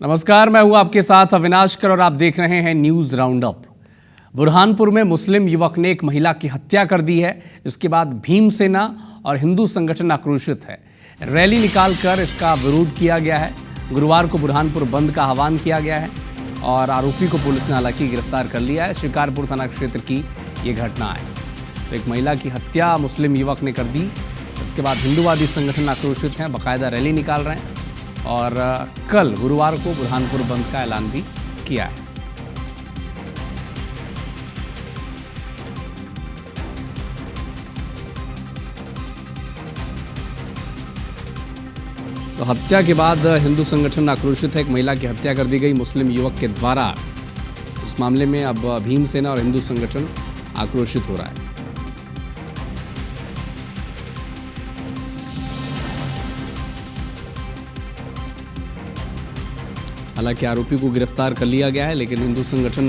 नमस्कार, मैं हूं आपके साथ अविनाश कर और आप देख रहे हैं न्यूज राउंड अप। बुरहानपुर में मुस्लिम युवक ने एक महिला की हत्या कर दी है, जिसके बाद भीमसेना और हिंदू संगठन आक्रोशित है। रैली निकालकर इसका विरोध किया गया है। गुरुवार को बुरहानपुर बंद का आह्वान किया गया है और आरोपी को पुलिस ने हालांकि गिरफ्तार कर लिया है। शिकारपुर थाना क्षेत्र की ये घटना है। तो एक महिला की हत्या मुस्लिम युवक ने कर दी। इसके बाद हिंदूवादी संगठन आक्रोशित हैं, बाकायदा रैली निकाल रहे हैं और कल गुरुवार को बुरहानपुर बंद का ऐलान भी किया है। तो हत्या के बाद हिंदू संगठन आक्रोशित है। एक महिला की हत्या कर दी गई मुस्लिम युवक के द्वारा। इस मामले में अब भीमसेना और हिंदू संगठन आक्रोशित हो रहा है। हालांकि आरोपी को गिरफ्तार कर लिया गया है, लेकिन हिंदू संगठन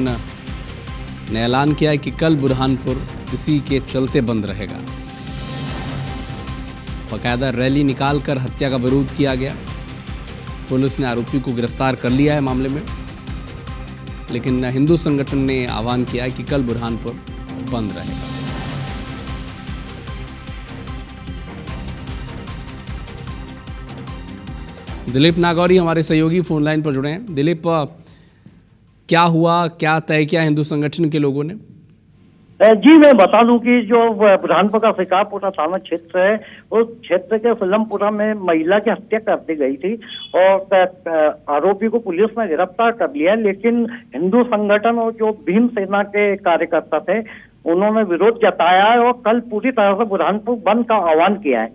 ने ऐलान किया है कि कल बुरहानपुर इसी के चलते बंद रहेगा। बाकायदा रैली निकालकर हत्या का विरोध किया गया। पुलिस ने आरोपी को गिरफ्तार कर लिया है मामले में, लेकिन हिंदू संगठन ने आह्वान किया है कि कल बुरहानपुर बंद रहेगा। दिलीप नागौरी हमारे सहयोगी फोन लाइन पर जुड़े हैं। दिलीप, क्या हुआ, क्या तय किया हिंदू संगठन के लोगों ने? जी, मैं बता दूं कि जो बुरहानपुर का शिकारपुरा थाना क्षेत्र है, उस क्षेत्र के फिल्मपुरा में महिला की हत्या कर दी गई थी और आरोपी को पुलिस ने गिरफ्तार कर लिया। लेकिन हिंदू संगठन और जो भीमसेना के कार्यकर्ता थे, उन्होंने विरोध जताया है और कल पूरी तरह से बुरहानपुर बंद का आह्वान किया है।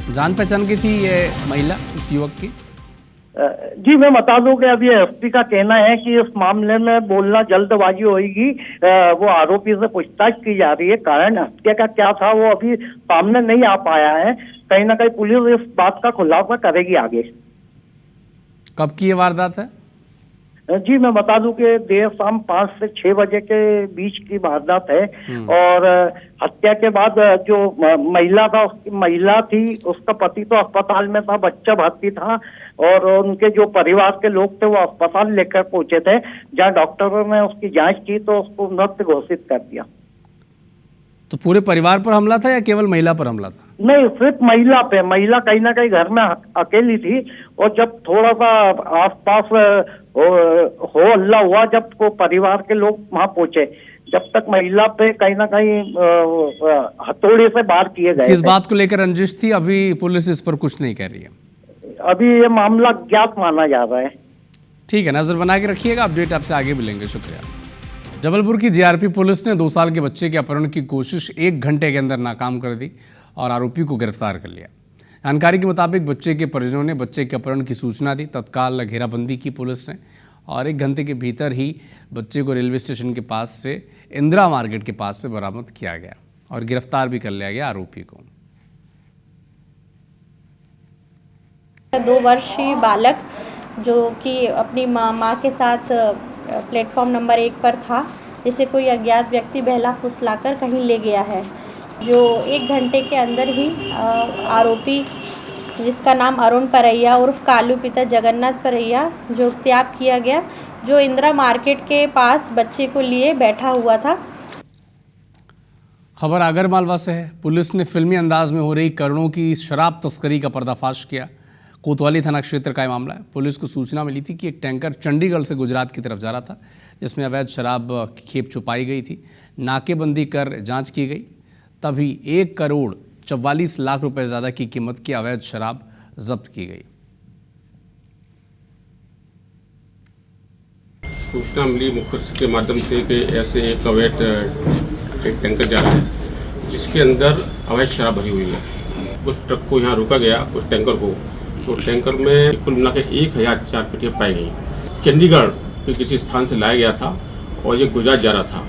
जान पहचान की थी ये महिला उस युवक की? जी, मैं बता दूं कि अभी एसपी का कहना है कि इस मामले में बोलना जल्दबाजी होगी। वो आरोपी से पूछताछ की जा रही है। कारण हत्या का क्या था वो अभी सामने नहीं आ पाया है। कहीं ना कहीं पुलिस इस बात का खुलासा करेगी आगे। कब की ये वारदात है? जी, मैं बता दूं कि देर शाम 5 से 6 बजे के बीच की वारदात है। और हत्या के बाद जो महिला थी, उसका पति तो अस्पताल में था, बच्चा भर्ती था और उनके जो परिवार के लोग थे वो अस्पताल लेकर पहुंचे थे, जहां डॉक्टरों ने उसकी जांच की तो उसको मृत घोषित कर दिया। तो पूरे परिवार पर हमला था या केवल महिला पर हमला था? नहीं, सिर्फ महिला पे। महिला कहीं ना कहीं घर में अकेली थी और जब थोड़ा सा आसपास हो हल्ला हुआ, जब को परिवार के लोग वहां पहुंचे, जब तक महिला पे कहीं ना कहीं हथौड़े से वार किए गए। किस बात को लेकर रंजिश थी? अभी पुलिस इस पर कुछ नहीं कह रही है। अभी ये मामला ज्ञात माना जा रहा है। ठीक है, नजर बना के रखिएगा। अपडेट आपसे आगे मिलेंगे। शुक्रिया। जबलपुर की जीआरपी पुलिस ने 2 साल के बच्चे के अपहरण की कोशिश 1 घंटे के अंदर नाकाम कर दी और आरोपी को गिरफ्तार कर लिया। जानकारी के मुताबिक बच्चे के परिजनों ने बच्चे के अपहरण की सूचना दी। तत्काल घेराबंदी की पुलिस ने और 1 घंटे के भीतर ही बच्चे को रेलवे स्टेशन के पास से इंदिरा मार्केट के पास से बरामद किया गया और गिरफ्तार भी कर लिया गया आरोपी को। 2 वर्षीय बालक जो कि अपनी माँ के साथ प्लेटफॉर्म नंबर 1 पर था, जिसे कोई अज्ञात व्यक्ति बहला फुसलाकर कहीं ले गया है। जो 1 घंटे के अंदर ही आरोपी, जिसका नाम अरुण परैया उर्फ कालू पिता जगन्नाथ परैया, जो इख्तियार किया गया, जो इंदिरा मार्केट के पास बच्चे को लिए बैठा हुआ था। खबर आगरमालवा से है। पुलिस ने फिल्मी अंदाज में हो रही करोड़ों की शराब तस्करी का पर्दाफाश किया। कोतवाली थाना क्षेत्र का यह मामला है। पुलिस को सूचना मिली थी कि एक टैंकर चंडीगढ़ से गुजरात की तरफ जा रहा था, जिसमें अवैध शराब की खेप छुपाई गई थी। नाकेबंदी कर जांच की गई, तभी 1 करोड़ 44 लाख रुपए ज़्यादा की कीमत की अवैध शराब जब्त की गई। सूचना मिली मुखर के माध्यम से कि ऐसे एक अवैध एक टैंकर जा रहा है, जिसके अंदर अवैध शराब भरी हुई है। उस ट्रक को यहाँ रोका गया, उस टैंकर को। तो टैंकर में कुल मिला के 1004 पेटियाँ पाई गई। चंडीगढ़ के किसी स्थान से लाया गया था और ये गुजरात जा रहा था।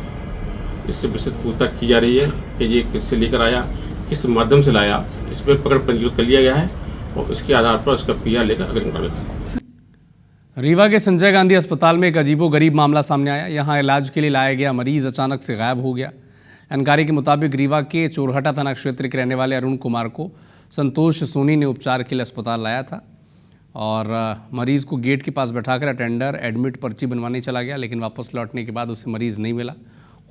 इससे विस्तृत पूछताछ की जा रही है कि ये किससे लेकर आया, किस माध्यम से लाया। इस पर पकड़ पंजीकृत कर लिया गया है और उसके आधार पर उसका पीआर लेकर अग्रिम कार्रवाई। रीवा के संजय गांधी अस्पताल में एक अजीबोगरीब मामला सामने आया। यहां इलाज के लिए लाया गया मरीज अचानक से गायब हो गया। जानकारी के मुताबिक रीवा के चोरहटा थाना क्षेत्र के रहने वाले अरुण कुमार को संतोष सोनी ने उपचार के लिए अस्पताल लाया था और मरीज़ को गेट के पास बैठाकर अटेंडर एडमिट पर्ची बनवाने चला गया, लेकिन वापस लौटने के बाद उसे मरीज़ नहीं मिला।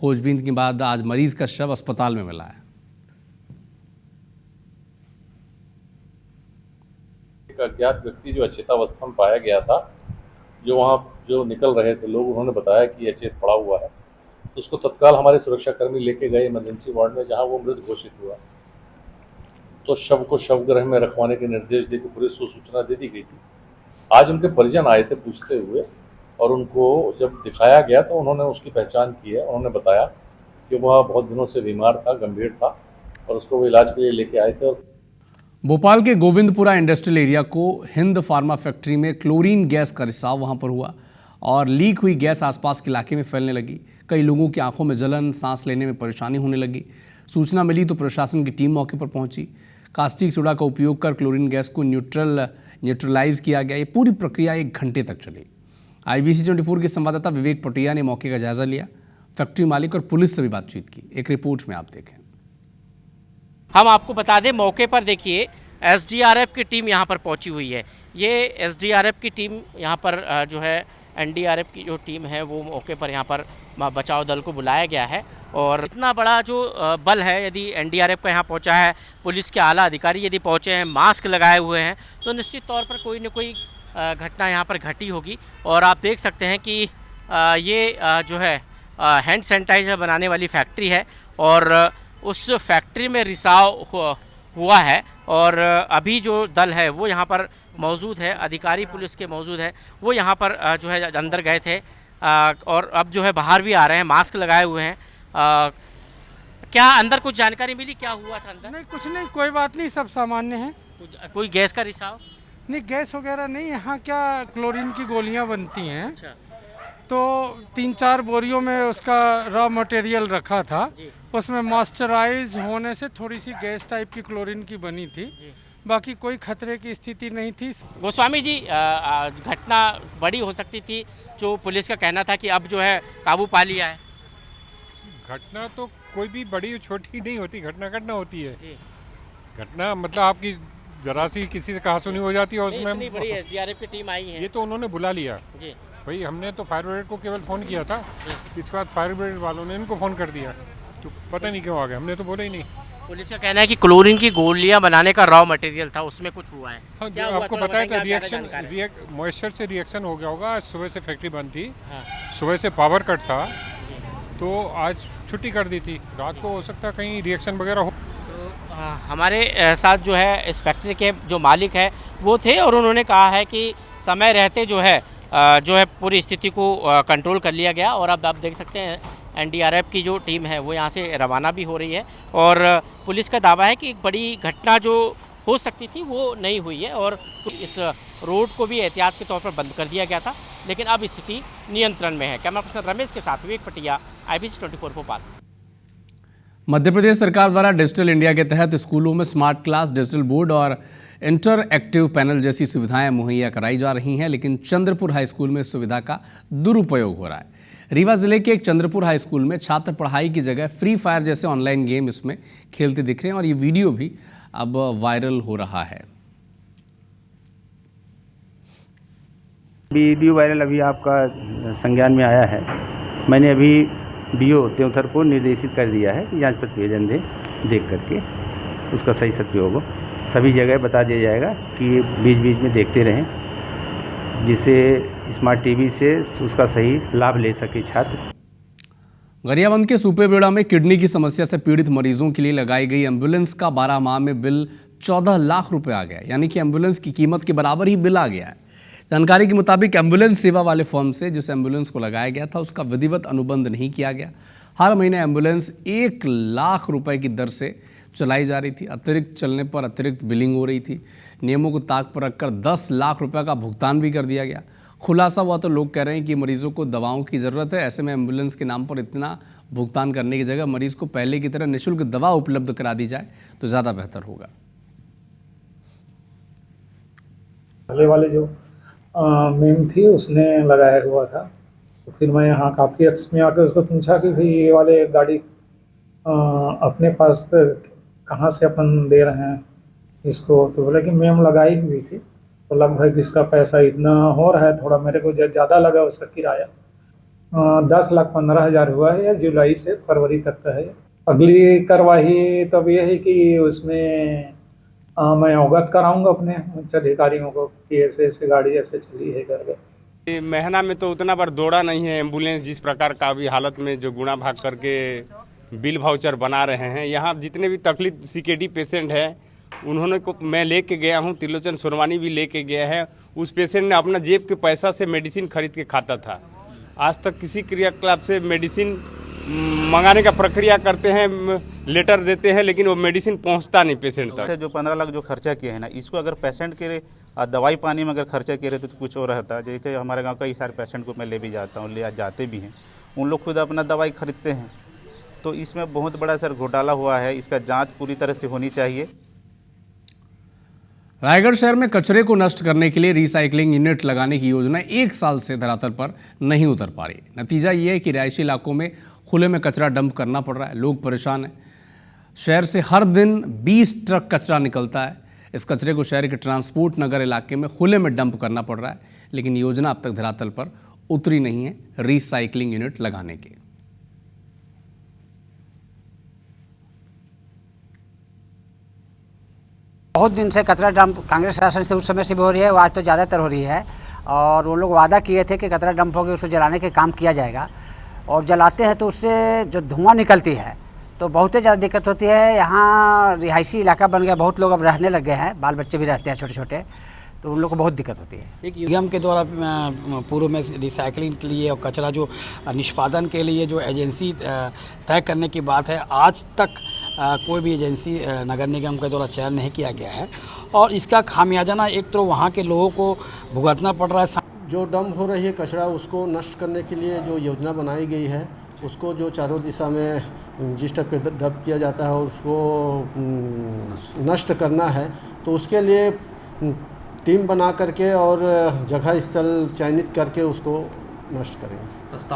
खोजबीन के बाद आज मरीज़ का शव अस्पताल में मिला है। एक अज्ञात व्यक्ति जो अचेतावस्था में पाया गया था, जो निकल रहे थे लोग, उन्होंने बताया कि अचेत पड़ा हुआ है, तो उसको तत्काल हमारे सुरक्षाकर्मी लेके गए इमरजेंसी वार्ड में, जहां वो मृत घोषित हुआ। तो शव को शवगृह में रखवाने के निर्देश देकर पुलिस को सूचना दे दी गई थी। आज उनके परिजन आए थे पूछते हुए, और उनको जब दिखाया गया तो उन्होंने उसकी पहचान की है। उन्होंने बताया कि वह बहुत दिनों से बीमार था, गंभीर था, और उसको वो इलाज के लिए लेके आए थे। भोपाल के गोविंदपुरा इंडस्ट्रियल एरिया को हिंद फार्मा फैक्ट्री में क्लोरीन गैस का रिसाव वहां पर हुआ और लीक हुई गैस आसपास के इलाके में फैलने लगी। कई लोगों की आंखों में जलन, सांस लेने में परेशानी होने लगी। सूचना मिली तो प्रशासन की टीम मौके पर पहुंची। कास्टिक सोडा का उपयोग कर क्लोरीन गैस को न्यूट्रलाइज किया गया। ये पूरी प्रक्रिया 1 घंटे तक चली। IBC 24 के संवाददाता विवेक पटिया ने मौके का जायजा लिया, फैक्ट्री मालिक और पुलिस से भी बातचीत की। एक रिपोर्ट में आप देखें। हम आपको बता दें, मौके पर देखिए SDRF की टीम यहाँ पर पहुँची हुई है। ये SDRF की टीम यहाँ पर जो है NDRF की जो टीम है वो मौके पर यहाँ पर बचाव दल को बुलाया गया है। और इतना बड़ा जो बल है, यदि NDRF का यहाँ पहुँचा है, पुलिस के आला अधिकारी यदि पहुँचे हैं, मास्क लगाए हुए हैं, तो निश्चित तौर पर कोई न कोई घटना यहाँ पर घटी होगी। और आप देख सकते हैं कि ये जो है हैंड सैनिटाइज़र बनाने वाली फैक्ट्री है और उस फैक्ट्री में रिसाव हुआ है। और अभी जो दल है वो यहाँ पर मौजूद है, अधिकारी पुलिस के मौजूद है, वो यहाँ पर जो है अंदर गए थे और अब जो है बाहर भी आ रहे हैं, मास्क लगाए हुए हैं। क्या अंदर कुछ जानकारी मिली, क्या हुआ था अंदर? नहीं, कुछ नहीं, कोई बात नहीं, सब सामान्य है। कोई गैस का रिसाव? नहीं, गैस वगैरह नहीं। यहाँ क्या क्लोरीन की गोलियाँ बनती हैं। अच्छा। तो 3-4 बोरियों में उसका रॉ मटेरियल रखा था, उसमें मॉइस्चराइज होने से थोड़ी सी गैस टाइप की क्लोरीन की बनी थी। बाकी कोई खतरे की स्थिति नहीं थी। गोस्वामी जी, घटना बड़ी हो सकती थी, जो पुलिस का कहना था कि अब जो है काबू पा लिया है। घटना तो कोई भी बड़ी छोटी नहीं होती, घटना होती है। घटना मतलब आपकी जरा सी किसी से कहासुनी हो जाती है, उसमें इतनी बड़ी SDRF की टीम आई है। ये तो उन्होंने बुला लिया जी भाई। हमने तो फायर ब्रिगेड को केवल फ़ोन किया था, इसके बाद फायर ब्रिगेड वालों ने इनको फ़ोन कर दिया, तो पता नहीं क्यों आ गए, हमने तो बोला ही नहीं। पुलिस का कहना है कि क्लोरीन की गोलियां बनाने का रॉ मटेरियल था, उसमें कुछ हुआ है। हाँ, जो आपको पता है कि मॉइस्चर से रिएक्शन हो गया होगा। सुबह से फैक्ट्री बंद थी, सुबह से पावर कट था, तो आज छुट्टी कर दी थी। रात को हो सकता है कहीं रिएक्शन वगैरह हो। तो हमारे साथ जो है इस फैक्ट्री के जो मालिक है वो थे और उन्होंने कहा है कि समय रहते जो है पूरी स्थिति को कंट्रोल कर लिया गया। और अब आप देख सकते हैं NDRF की जो टीम है वो यहाँ से रवाना भी हो रही है और पुलिस का दावा है कि एक बड़ी घटना जो हो सकती थी वो नहीं हुई है और इस रोड को भी एहतियात के तौर पर बंद कर दिया गया था, लेकिन अब स्थिति नियंत्रण में है। कैमरा पर्सन रमेश के साथ विवेक पटिया, IBC 24 भोपाल। मध्य प्रदेश सरकार द्वारा डिजिटल इंडिया के तहत स्कूलों में स्मार्ट क्लास, डिजिटल बोर्ड और इंटरएक्टिव पैनल जैसी सुविधाएं मुहैया कराई जा रही हैं, लेकिन चंद्रपुर हाई स्कूल में इस सुविधा का दुरुपयोग हो रहा है। रीवा जिले के एक चंद्रपुर हाई स्कूल में छात्र पढ़ाई की जगह फ्री फायर जैसे ऑनलाइन गेम इसमें खेलते दिख रहे हैं और ये वीडियो भी अब वायरल हो रहा है। वीडियो वायरल अभी आपका संज्ञान में आया है। मैंने अभी DO देवथर को निर्देशित कर दिया है कि जांच प्रतिवेदन देख करके उसका सही सदुपयोग हो। सभी जगह बता दिया जाएगा कि बीच बीच में देखते रहें, जिससे स्मार्ट टीवी से उसका सही लाभ ले सके छात्र। गरियाबंद के सुपेबेड़ा में किडनी की समस्या से पीड़ित मरीजों के लिए लगाई गई एम्बुलेंस का 12 माह में बिल 14 लाख रुपए आ गया, यानी कि एम्बुलेंस की कीमत के बराबर ही बिल आ गया है। जानकारी के मुताबिक एम्बुलेंस सेवा वाले फर्म से जिस एम्बुलेंस को लगाया गया था उसका विधिवत अनुबंध नहीं किया गया। हर महीने एम्बुलेंस 1 लाख रुपए की दर से चलाई जा रही थी। अतिरिक्त चलने पर अतिरिक्त बिलिंग हो रही थी। नियमों को ताक पर रखकर 10 लाख रुपए का भुगतान भी कर दिया गया। खुलासा हुआ तो लोग कह रहे हैं कि मरीजों को दवाओं की ज़रूरत है, ऐसे में एम्बुलेंस के नाम पर इतना भुगतान करने की जगह मरीज को पहले की तरह निःशुल्क दवा उपलब्ध करा दी जाए तो ज़्यादा बेहतर होगा। पहले वाले जो मेम थी उसने लगाया हुआ था, तो फिर मैं यहाँ काफ़ी में आके उसको पूछा कि भाई ये वाले गाड़ी अपने पास कहाँ से अपन दे रहे हैं, इसको। तो बोले कि मैम लगाई हुई थी, तो लगभग इसका पैसा इतना हो रहा है, थोड़ा मेरे को ज़्यादा लगा उसका किराया। 10,15,000 हुआ है, जुलाई से फरवरी तक का है। अगली कार्रवाई तब ये है कि उसमें मैं अवगत कराऊंगा अपने उच्च अधिकारियों को कि ऐसे ऐसे गाड़ी ऐसे चली है करके। महीना में तो उतना बार दौड़ा नहीं है एम्बुलेंस, जिस प्रकार का अभी हालत में जो गुणा भाग करके बिल वाउचर बना रहे हैं। यहाँ जितने भी तकलीफ सीकेडी पेशेंट है उन्होंने को मैं लेके गया हूँ, त्रिलोचन सुरवानी भी लेके गया है। उस पेशेंट ने अपना जेब के पैसा से मेडिसिन खरीद के खाता था। आज तक किसी क्रियाकलाप से मेडिसिन मंगाने का प्रक्रिया करते हैं, लेटर देते हैं, लेकिन वो मेडिसिन पहुंचता नहीं पेशेंट तक। जो 15 लाख जो खर्चा किए हैं ना, इसको अगर पेशेंट के दवाई पानी में अगर खर्चा किए रहते तो कुछ और रहता। जैसे हमारे गांव कई सारे पेशेंट को मैं ले भी जाता हूँ, ले जाते भी हैं, उन लोग खुद अपना दवाई खरीदते हैं। तो इसमें बहुत बड़ा सर घोटाला हुआ है, इसका जाँच पूरी तरह से होनी चाहिए। रायगढ़ शहर में कचरे को नष्ट करने के लिए रिसाइकलिंग यूनिट लगाने की योजना 1 साल से धरातल पर नहीं उतर पा रही। नतीजा ये है कि रिहायशी इलाकों में खुले में कचरा डंप करना पड़ रहा है, लोग परेशान हैं। शहर से हर दिन 20 ट्रक कचरा निकलता है। इस कचरे को शहर के ट्रांसपोर्ट नगर इलाके में खुले में डंप करना पड़ रहा है, लेकिन योजना अब तक धरातल पर उतरी नहीं है रिसाइकलिंग यूनिट लगाने की। बहुत दिन से कचरा डंप कांग्रेस शासन से उस समय से भी हो रही है, आज तो ज़्यादातर हो रही है। और वो लोग वादा किए थे कि कचरा डंप होगी उसको जलाने के काम किया जाएगा, और जलाते हैं तो उससे जो धुआं निकलती है तो बहुत ही ज़्यादा दिक्कत होती है। यहाँ रिहायशी इलाका बन गया, बहुत लोग अब रहने लग गए हैं, बाल बच्चे भी रहते हैं छोटे छोटे, तो उन लोग को बहुत दिक्कत होती है। एक निगम के द्वारा पूर्व में रिसाइकलिंग के लिए और कचरा जो निष्पादन के लिए जो एजेंसी तय करने की बात है, आज तक कोई भी एजेंसी नगर निगम के द्वारा चयन नहीं किया गया है, और इसका खामियाजा ना एक तो वहाँ के लोगों को भुगतना पड़ रहा है। जो डंप हो रही है कचरा, उसको नष्ट करने के लिए जो योजना बनाई गई है, उसको जो चारों दिशा में जिस टाइप के डंप किया जाता है उसको नष्ट करना है, तो उसके लिए टीम बना करके और जगह स्थल चयनित करके उसको नष्ट करेंगे।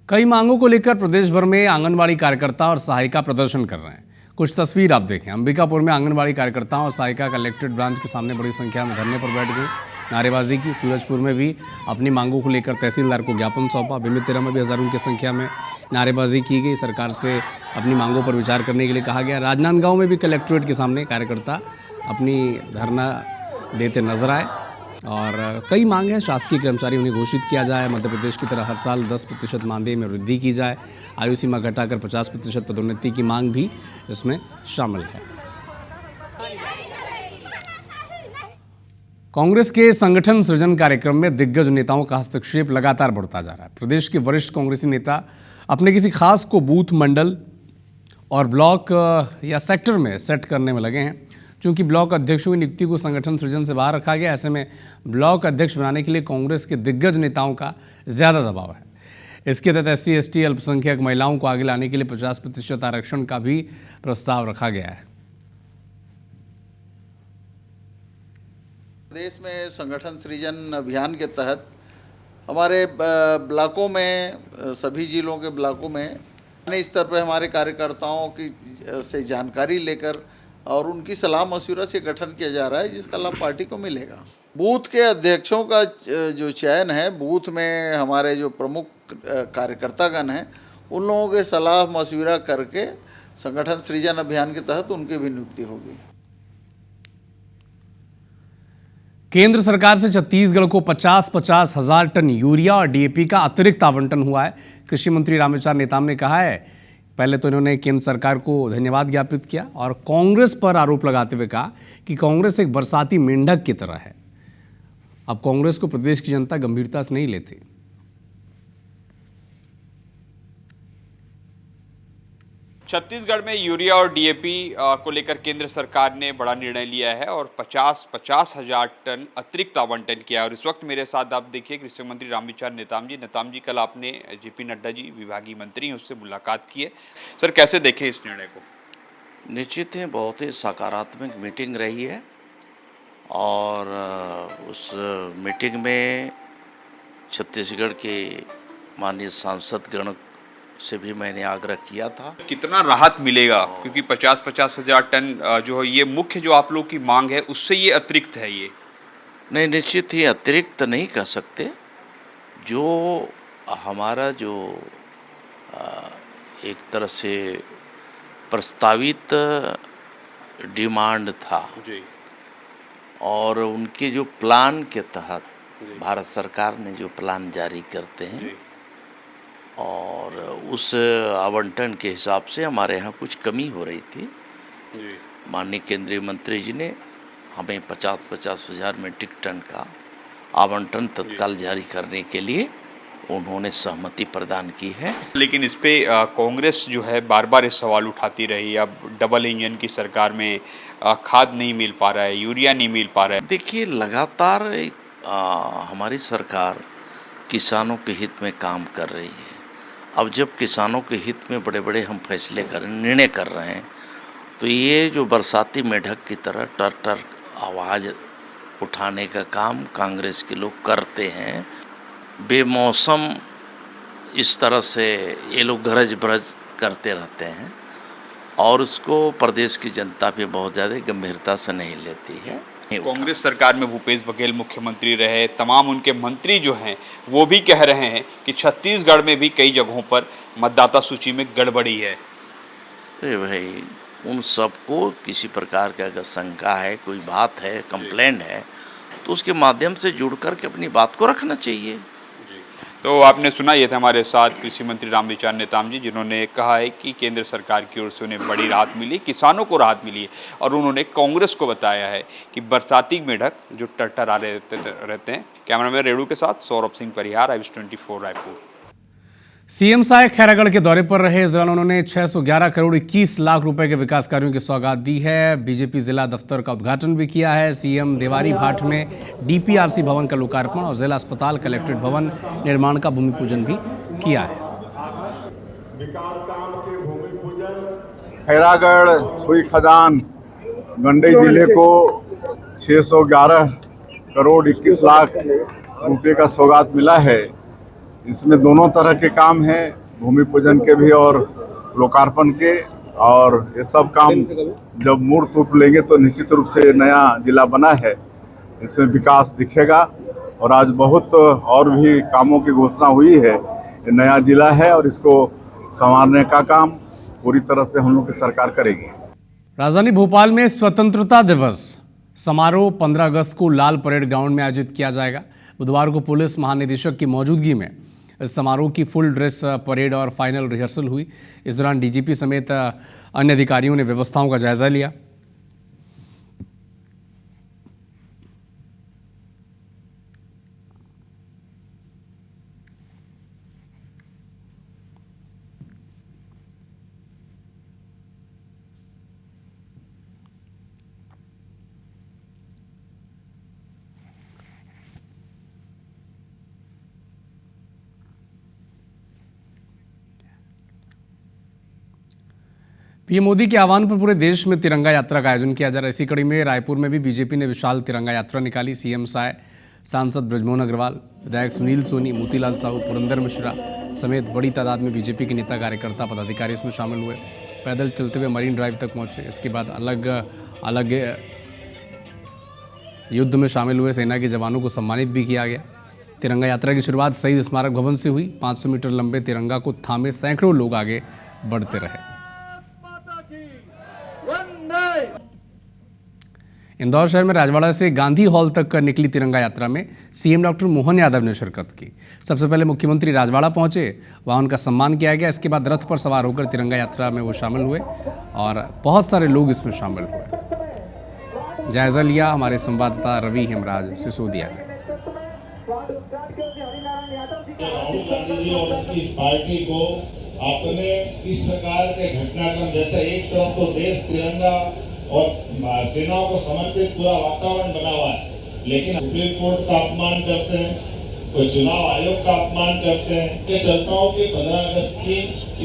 कई मांगों को लेकर प्रदेश भर में आंगनबाड़ी कार्यकर्ता और सहायिका प्रदर्शन कर रहे हैं। कुछ तस्वीर आप देखें। अंबिकापुर में आंगनबाड़ी कार्यकर्ताओं और सहायिका कलेक्ट्रेट ब्रांच के सामने बड़ी संख्या में धरने पर बैठ गए, नारेबाजी की। सूरजपुर में भी अपनी मांगों को लेकर तहसीलदार को ज्ञापन सौंपा। बेमेतरा में भी हजारों की संख्या में नारेबाजी की गई। सरकार से अपनी मांगों पर विचार करने के लिए कहा गया। राजनांदगांव में भी कलेक्ट्रेट के सामने कार्यकर्ता अपनी धरना देते नजर आए, और कई मांग हैं। शासकीय कर्मचारी उन्हें घोषित किया जाए, मध्य प्रदेश की तरह हर साल 10% मानदेय में वृद्धि की जाए, आयु सीमा घटाकर 50% पदोन्नति की मांग भी इसमें शामिल है। कांग्रेस के संगठन सृजन कार्यक्रम में दिग्गज नेताओं का हस्तक्षेप लगातार बढ़ता जा रहा है। प्रदेश के वरिष्ठ कांग्रेसी नेता अपने किसी खास को बूथ, मंडल और ब्लॉक या सेक्टर में सेट करने में लगे हैं। चूंकि ब्लॉक अध्यक्षों की नियुक्ति को संगठन सृजन से बाहर रखा गया, ऐसे में ब्लॉक अध्यक्ष बनाने के लिए कांग्रेस के दिग्गज नेताओं का ज़्यादा दबाव है। इसके तहत SC, ST, अल्पसंख्यक महिलाओं को आगे लाने के लिए 50% आरक्षण का भी प्रस्ताव रखा गया है। प्रदेश में संगठन सृजन अभियान के तहत हमारे ब्लॉकों में, सभी जिलों के ब्लॉकों में स्तर पर हमारे कार्यकर्ताओं की से जानकारी लेकर और उनकी सलाह मशवरा से गठन किया जा रहा है, जिसका लाभ पार्टी को मिलेगा। बूथ के अध्यक्षों का जो चयन है, बूथ में हमारे जो प्रमुख कार्यकर्तागण हैं, उन लोगों के सलाह मशवरा करके संगठन सृजन अभियान के तहत उनकी भी नियुक्ति होगी। केंद्र सरकार से छत्तीसगढ़ को 50-50 हजार टन यूरिया और DAP का अतिरिक्त आवंटन हुआ है। कृषि मंत्री रामेश्वर नेताम ने कहा है, पहले तो इन्होंने केंद्र सरकार को धन्यवाद ज्ञापित किया और कांग्रेस पर आरोप लगाते हुए कहा कि कांग्रेस एक बरसाती मेंढक की तरह है। अब कांग्रेस को प्रदेश की जनता गंभीरता से नहीं लेती। छत्तीसगढ़ में यूरिया और DAP को लेकर केंद्र सरकार ने बड़ा निर्णय लिया है और 50 हजार टन अतिरिक्त आवंटन किया है। और इस वक्त मेरे साथ आप देखिए कृषि मंत्री रामविचार नेताम जी, कल आपने JP नड्डा जी विभागीय मंत्री हैं, उससे मुलाकात की है। सर, कैसे देखें इस निर्णय को? निश्चित है, बहुत ही सकारात्मक मीटिंग रही है और उस मीटिंग में छत्तीसगढ़ के माननीय सांसदगण से भी मैंने आग्रह किया था। कितना राहत मिलेगा, क्योंकि 50-50 हजार टन जो है ये मुख्य जो आप लोग की मांग है उससे ये अतिरिक्त है? ये नहीं, निश्चित ही अतिरिक्त नहीं कह सकते। जो हमारा जो एक तरह से प्रस्तावित डिमांड था जी। और उनके जो प्लान के तहत भारत सरकार ने जो प्लान जारी करते हैं और उस आवंटन के हिसाब से हमारे यहाँ कुछ कमी हो रही थी। माननीय केंद्रीय मंत्री जी ने हमें 50-50 हजार मीट्रिक टन का आवंटन तत्काल जारी करने के लिए उन्होंने सहमति प्रदान की है। लेकिन इस पे कांग्रेस जो है बार बार इस सवाल उठाती रही, अब डबल इंजन की सरकार में खाद नहीं मिल पा रहा है, यूरिया नहीं मिल पा रहा है। देखिए, लगातार हमारी सरकार किसानों के हित में काम कर रही है। अब जब किसानों के हित में बड़े बड़े हम फैसले निर्णय कर रहे हैं, तो ये जो बरसाती मेढक की तरह टर टर आवाज़ उठाने का काम कांग्रेस के लोग करते हैं। बेमौसम इस तरह से ये लोग गरज बरज करते रहते हैं और उसको प्रदेश की जनता भी बहुत ज़्यादा गंभीरता से नहीं लेती है। कांग्रेस सरकार में भूपेश बघेल मुख्यमंत्री रहे, तमाम उनके मंत्री जो हैं वो भी कह रहे हैं कि छत्तीसगढ़ में भी कई जगहों पर मतदाता सूची में गड़बड़ी है। अरे भाई, उन सबको किसी प्रकार का अगर शंका है, कोई बात है, कंप्लेंट है, तो उसके माध्यम से जुड़ करके अपनी बात को रखना चाहिए। तो आपने सुना, ये थे हमारे साथ कृषि मंत्री रामविचार नेताम जी, जिन्होंने कहा है कि केंद्र सरकार की ओर से उन्हें बड़ी राहत मिली, किसानों को राहत मिली है और उन्होंने कांग्रेस को बताया है कि बरसाती मेढक जो टरटरा रहते हैं। कैमरामैन रेणु के साथ सौरभ सिंह परिहार, IVS 24 रायपुर। सीएम साय खैरागढ़ के दौरे पर रहे। इस दौरान उन्होंने 611 करोड़ 21 लाख रुपए के विकास कार्यों की सौगात दी है। बीजेपी जिला दफ्तर का उद्घाटन भी किया है। सीएम देवारी भाट में DPRC भवन का लोकार्पण और जिला अस्पताल कलेक्ट्रेट भवन निर्माण का भूमि पूजन भी किया है। विकास काम के भूमि पूजन खैरागढ़ सुई खदान गंडई जिले को 611 करोड़ 21 लाख रुपए का सौगात मिला है। इसमें दोनों तरह के काम हैं, भूमि पूजन के भी और लोकार्पण के, और ये सब काम जब मूर्त रूप लेंगे तो निश्चित रूप से नया जिला बना है, इसमें विकास दिखेगा। और आज बहुत और भी कामों की घोषणा हुई है। ये नया जिला है और इसको संवारने का काम पूरी तरह से हम लोग की सरकार करेगी। राजधानी भोपाल में स्वतंत्रता दिवस समारोह 15 अगस्त को लाल परेड ग्राउंड में आयोजित किया जाएगा। बुधवार को पुलिस महानिदेशक की मौजूदगी में इस समारोह की फुल ड्रेस परेड और फाइनल रिहर्सल हुई। इस दौरान DGP समेत अन्य अधिकारियों ने व्यवस्थाओं का जायजा लिया। पीएम मोदी के आह्वान पर पूरे देश में तिरंगा यात्रा का आयोजन किया जा रहा है। इसी कड़ी में रायपुर में भी बीजेपी ने विशाल तिरंगा यात्रा निकाली। सीएम साय, सांसद ब्रजमोहन अग्रवाल, विधायक सुनील सोनी, मोतीलाल साहू, पुरंदर मिश्रा समेत बड़ी तादाद में बीजेपी के नेता, कार्यकर्ता, पदाधिकारी इसमें शामिल हुए। पैदल चलते हुए मरीन ड्राइव तक पहुंचे। इसके बाद अलग अलग युद्ध में शामिल हुए सेना के जवानों को सम्मानित भी किया गया। तिरंगा यात्रा की शुरुआत शहीद स्मारक भवन से हुई। 500 मीटर लंबे तिरंगा को थामे सैकड़ों लोग आगे बढ़ते रहे। इंदौर शहर में राजवाड़ा से गांधी हॉल तक निकली तिरंगा यात्रा में सीएम डॉक्टर मोहन यादव ने शिरकत की। सबसे पहले मुख्यमंत्री राजवाड़ा पहुंचे, वहां उनका सम्मान किया गया। इसके बाद रथ पर सवार होकर तिरंगा यात्रा में वो शामिल हुए और बहुत सारे लोग इसमें शामिल हुए। जायजा लिया हमारे संवाददाता रवि हेमराज सिसोदिया ने। राहुल गांधी जी और उनकी पार्टी को अपने इस प्रकार के घटनाक्रम, जैसे एक तरफ तो देश तिरंगा और सेनाओं को समर्पित पूरा वातावरण बना हुआ है, लेकिन सुप्रीम कोर्ट का अपमान करते हैं, कोई चुनाव आयोग का अपमान करते हैं। मैं चाहता हूँ कि 15 अगस्त की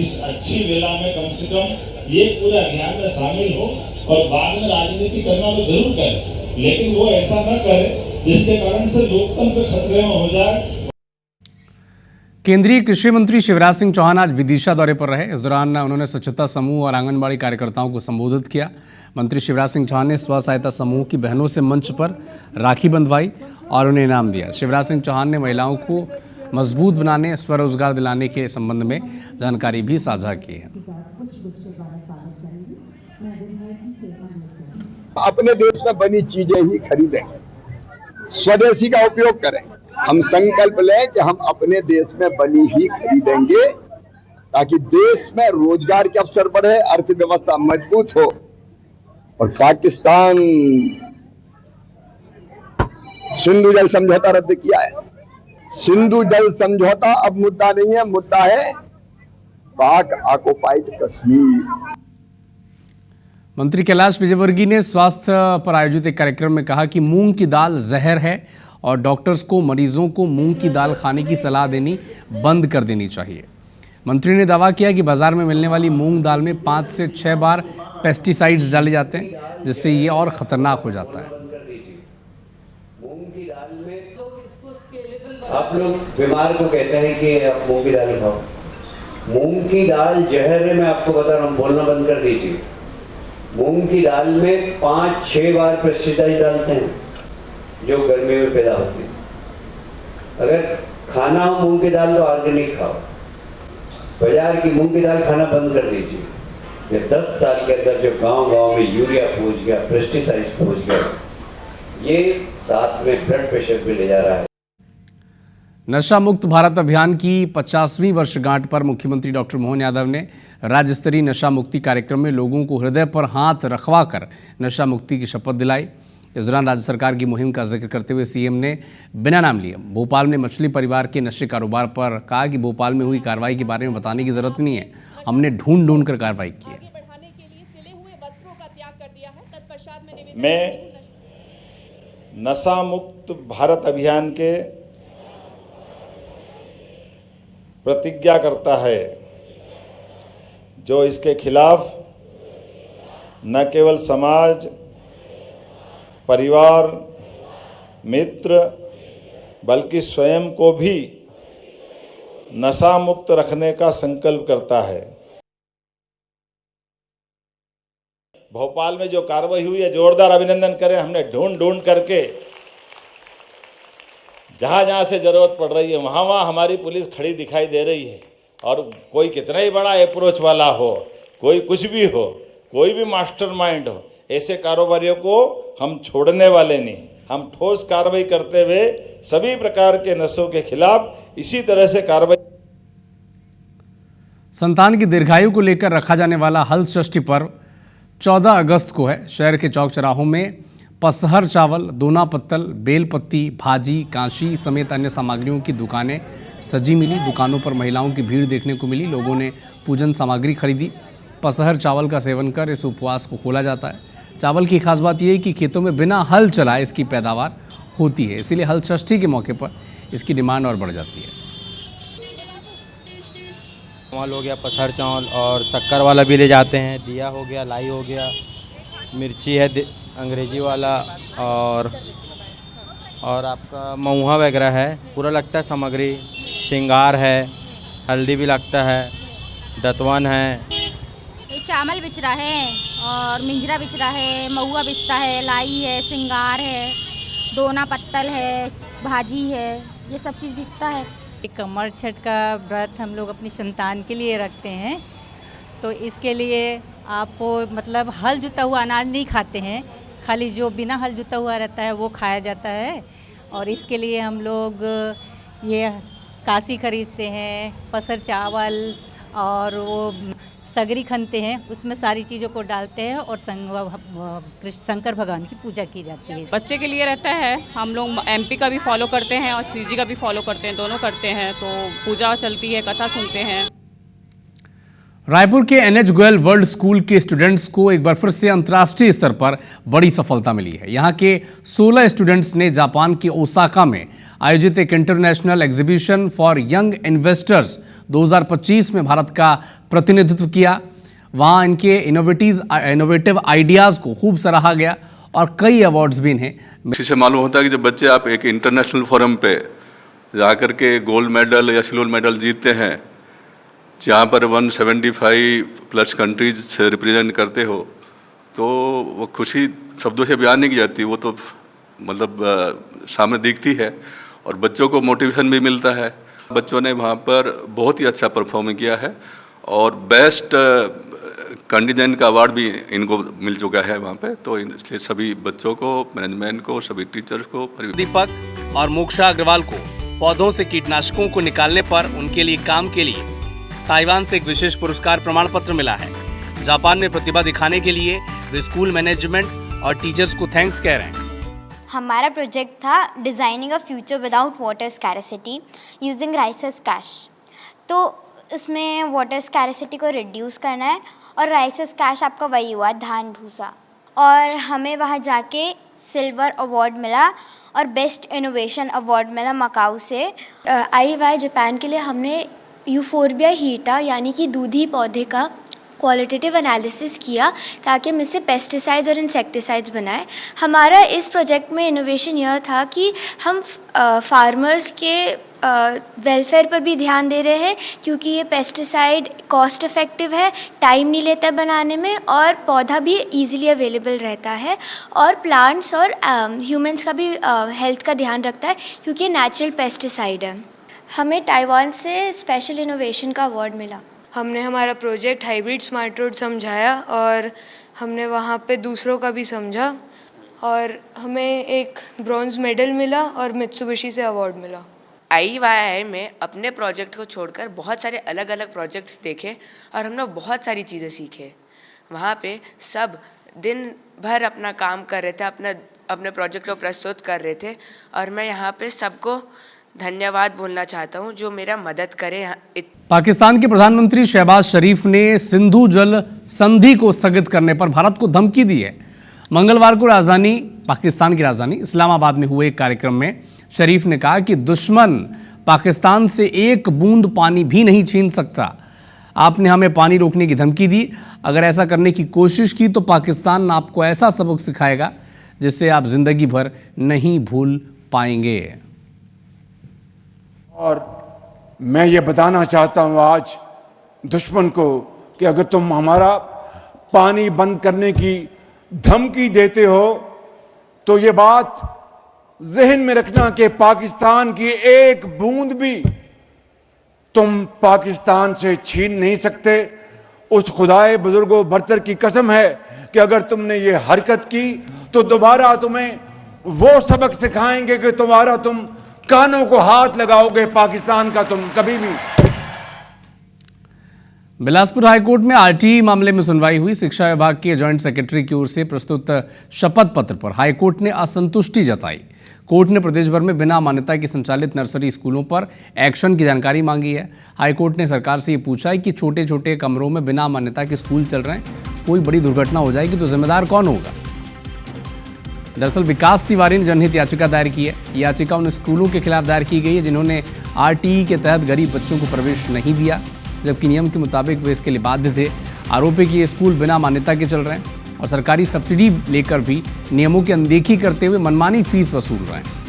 इस अच्छी वेला में कम से कम ये पूरा अभियान में शामिल हो और बाद में राजनीति करना तो जरूर करे, लेकिन वो ऐसा न करे जिसके कारण से लोकतंत्र खतरे में हो जाए। केंद्रीय कृषि मंत्री शिवराज सिंह चौहान आज विदिशा दौरे पर रहे। इस दौरान उन्होंने स्वच्छता समूह और आंगनबाड़ी कार्यकर्ताओं को संबोधित किया। मंत्री शिवराज सिंह चौहान ने स्व सहायता समूह की बहनों से मंच पर राखी बंधवाई और उन्हें इनाम दिया। शिवराज सिंह चौहान ने महिलाओं को मजबूत बनाने, स्वरोजगार दिलाने के संबंध में जानकारी भी साझा की है। अपने देश में बनी चीजें ही खरीदें, स्वदेशी का उपयोग करें। हम संकल्प लें कि हम अपने देश में बनी ही खरीदेंगे ताकि देश में रोजगार के अवसर बढ़े, अर्थव्यवस्था मजबूत हो। और पाकिस्तान सिंधु जल समझौता रद्द किया है। सिंधु जल समझौता अब मुद्दा नहीं है, मुद्दा है पाक ऑक्युपाइड कश्मीर। मंत्री कैलाश विजयवर्गीय ने स्वास्थ्य पर आयोजित एक कार्यक्रम में कहा कि मूंग की दाल जहर है और डॉक्टर्स को मरीजों को मूंग की दाल खाने की सलाह देनी बंद कर देनी चाहिए। मंत्री ने दावा किया कि बाजार में मिलने वाली मूंग दाल में 5 से 6 बार पेस्टिसाइड्स डाले जाते हैं, जिससे ये और खतरनाक हो जाता है। आप लोग बीमार को कहते हैं कि आप मूंग की दाल खाओ। मूंग की दाल जहर है, मैं आपको बता रहा हूँ, बोलना बंद कर दीजिए। मूंग की दाल में 5-6 बार पेस्टिसाइड डालते हैं जो गर्मी में पैदा होती है। अगर खाना हो मूंग की दाल तो ऑर्गेनिक खाओ। बाजार की मूंग की दाल खाना बंद कर दीजिए। ये 10 साल के अंदर जो गांव-गांव में यूरिया पहुंच गया, पेस्टिसाइड पहुंच गया, ये साथ में ब्लड प्रेशर भी ले जा रहा है। नशा मुक्त भारत अभियान की 50वीं वर्षगांठ पर मुख्यमंत्री डॉक्टर मोहन यादव ने राज्य स्तरीय नशा मुक्ति कार्यक्रम में लोगों को हृदय पर हाथ रखवाकर नशा मुक्ति की शपथ दिलाई। इस दौरान राज्य सरकार की मुहिम का जिक्र करते हुए सीएम ने बिना नाम लिए भोपाल में मछली परिवार के नशे कारोबार पर कहा कि भोपाल में हुई कार्रवाई के बारे में बताने की जरूरत नहीं है, हमने ढूंढ कर कार्रवाई की है। मैं नशा मुक्त भारत अभियान के प्रतिज्ञा करता है जो इसके खिलाफ न केवल समाज, परिवार, मित्र बल्कि स्वयं को भी नशा मुक्त रखने का संकल्प करता है। भोपाल में जो कार्रवाई हुई है, जोरदार अभिनंदन करें। हमने ढूंढ करके जहाँ से जरूरत पड़ रही है वहाँ हमारी पुलिस खड़ी दिखाई दे रही है। और कोई कितना ही बड़ा अप्रोच वाला हो, कोई कुछ भी हो, कोई भी मास्टरमाइंड हो, ऐसे कारोबारियों को हम छोड़ने वाले नहीं। हम ठोस कार्रवाई करते हुए सभी प्रकार के नशों के खिलाफ इसी तरह से कार्रवाई। संतान की दीर्घायु को लेकर रखा जाने वाला हल षष्ठी पर्व 14 अगस्त को है। शहर के चौक चौराहों में पसहर चावल, दोना पत्तल, बेलपत्ती, भाजी, कांशी समेत अन्य सामग्रियों की दुकानें सजी मिली। दुकानों पर महिलाओं की भीड़ देखने को मिली। लोगों ने पूजन सामग्री खरीदी। पसहर चावल का सेवन कर इस उपवास को खोला जाता है। चावल की खास बात यह है कि खेतों में बिना हल चलाए इसकी पैदावार होती है, इसीलिए हल षष्ठी के मौके पर इसकी डिमांड और बढ़ जाती है। चावल हो गया, पसहर चावल, और शक्कर वाला भी ले जाते हैं। दिया हो गया, लाई हो गया, मिर्ची है अंग्रेजी वाला, और आपका महुआ वगैरह है। पूरा लगता है सामग्री। श्रृंगार है, हल्दी भी लगता है, दतवन है। चावल बिच रहा है और मिंजरा बिच रहा है, महुआ बिचता है, लाई है, श्रृंगार है, दोना पत्तल है, भाजी है, ये सब चीज़ बिचता है। कमर छठ का व्रत हम लोग अपनी संतान के लिए रखते हैं, तो इसके लिए आपको मतलब हल जुता हुआ अनाज नहीं खाते हैं, खाली जो बिना हल जुता हुआ रहता है वो खाया जाता है। और इसके लिए हम लोग ये कासी खरीदते हैं, पसर चावल, और वो सगरी खनते हैं, उसमें सारी चीज़ों को डालते हैं और शंकर भगवान की पूजा की जाती है। बच्चे के लिए रहता है। हम लोग एमपी का भी फॉलो करते हैं और श्रीजी का भी फॉलो करते हैं, दोनों करते हैं। तो पूजा चलती है, कथा सुनते हैं। रायपुर के एनएच गोयल वर्ल्ड स्कूल के स्टूडेंट्स को एक बार फिर से अंतर्राष्ट्रीय स्तर पर बड़ी सफलता मिली है। यहाँ के 16 स्टूडेंट्स ने जापान के ओसाका में आयोजित एक international exhibition for young investors 2025 में भारत का प्रतिनिधित्व किया। वहाँ इनके इनोवेटिव आइडियाज़ को खूब सराहा गया और कई अवार्ड्स भी इन्हें। इसी से मालूम होता है कि जब बच्चे आप एक इंटरनेशनल फोरम पे जा कर के गोल्ड मेडल या सिल्वर मेडल जीतते हैं, जहाँ पर 175+ कंट्रीज से रिप्रेजेंट करते हो, तो वो खुशी शब्दों से बयान नहीं की जाती, वो तो मतलब सामने दिखती है और बच्चों को मोटिवेशन भी मिलता है। बच्चों ने वहाँ पर बहुत ही अच्छा परफॉर्म किया है और बेस्ट कंटिजेंट का अवार्ड भी इनको मिल चुका है वहाँ पे। तो इसलिए सभी बच्चों को, मैनेजमेंट को, सभी टीचर्स को, दीपक और मोक्षा अग्रवाल को पौधों से कीटनाशकों को निकालने पर उनके लिए काम के लिए ताइवान से एक विशेष पुरस्कार प्रमाण पत्र मिला है। जापान में प्रतिभा दिखाने के लिए वे स्कूल मैनेजमेंट और टीचर्स को थैंक्स कह रहे हैं। हमारा प्रोजेक्ट था designing a future without water scarcity using rice as cash. तो इसमें वाटर स्कैरसिटी को रिड्यूस करना है और राइस एज कैश आपका वही हुआ, धान भूसा। और हमें वहाँ जाके सिल्वर अवार्ड मिला और बेस्ट इनोवेशन अवार्ड मिला मकाऊ से। IY जापान के लिए हमने यूफोर्बिया हीटा यानी कि दूधी पौधे का क्वालिटेटिव एनालिसिस किया ताकि हम इससे पेस्टिसाइड्स और इंसेक्टिसाइड्स बनाएं। हमारा इस प्रोजेक्ट में इनोवेशन यह था कि हम फार्मर्स के वेलफेयर पर भी ध्यान दे रहे हैं, क्योंकि ये पेस्टिसाइड कॉस्ट इफ़ेक्टिव है, टाइम नहीं लेता बनाने में और पौधा भी इजीली अवेलेबल रहता है और प्लांट्स और ह्यूमंस का भी हेल्थ का ध्यान रखता है क्योंकि ये नेचुरल पेस्टिसाइड है। हमें ताइवान से स्पेशल इनोवेशन का अवार्ड मिला। हमने हमारा प्रोजेक्ट हाइब्रिड स्मार्ट रोड समझाया और हमने वहाँ पे दूसरों का भी समझा और हमें एक ब्रॉन्ज मेडल मिला और मित्सुबिशी से अवार्ड मिला। IYI में अपने प्रोजेक्ट को छोड़कर बहुत सारे अलग अलग प्रोजेक्ट्स देखे और हमने बहुत सारी चीज़ें सीखे। वहाँ पे सब दिन भर अपना काम कर रहे थे, अपने प्रोजेक्ट को प्रस्तुत कर रहे थे और मैं यहाँ पे सबको धन्यवाद बोलना चाहता हूँ जो मेरा मदद करे। पाकिस्तान के प्रधानमंत्री शहबाज शरीफ ने सिंधु जल संधि को स्थगित करने पर भारत को धमकी दी है। मंगलवार को पाकिस्तान की राजधानी इस्लामाबाद में हुए एक कार्यक्रम में शरीफ ने कहा कि दुश्मन पाकिस्तान से एक बूंद पानी भी नहीं छीन सकता। आपने हमें पानी रोकने की धमकी दी, अगर ऐसा करने की कोशिश की तो पाकिस्तान आपको ऐसा सबक सिखाएगा जिससे आप जिंदगी भर नहीं भूल पाएंगे। और मैं ये बताना चाहता हूँ आज दुश्मन को कि अगर तुम हमारा पानी बंद करने की धमकी देते हो तो ये बात जहन में रखना कि पाकिस्तान की एक बूंद भी तुम पाकिस्तान से छीन नहीं सकते। उस खुदाए बुजुर्गो बरतर की कसम है कि अगर तुमने ये हरकत की तो दोबारा तुम्हें वो सबक सिखाएंगे कि तुम कानों को हाथ लगाओगे पाकिस्तान का तुम कभी भी। बिलासपुर हाईकोर्ट में RTE मामले में सुनवाई हुई। शिक्षा विभाग के जॉइंट सेक्रेटरी की ओर से प्रस्तुत शपथ पत्र पर हाईकोर्ट ने असंतुष्टि जताई। कोर्ट ने प्रदेश भर में बिना मान्यता के संचालित नर्सरी स्कूलों पर एक्शन की जानकारी मांगी है। हाईकोर्ट ने सरकार से ये पूछा है कि छोटे छोटे कमरों में बिना मान्यता के स्कूल चल रहे हैं, कोई बड़ी दुर्घटना हो जाएगी तो जिम्मेदार कौन होगा। दरअसल विकास तिवारी ने जनहित याचिका दायर की है। याचिका उन स्कूलों के खिलाफ दायर की गई है जिन्होंने RTE के तहत गरीब बच्चों को प्रवेश नहीं दिया, जबकि नियम के मुताबिक वे इसके लिए बाध्य थे। आरोप है कि ये स्कूल बिना मान्यता के चल रहे हैं और सरकारी सब्सिडी लेकर भी नियमों की अनदेखी करते हुए मनमानी फीस वसूल रहे हैं।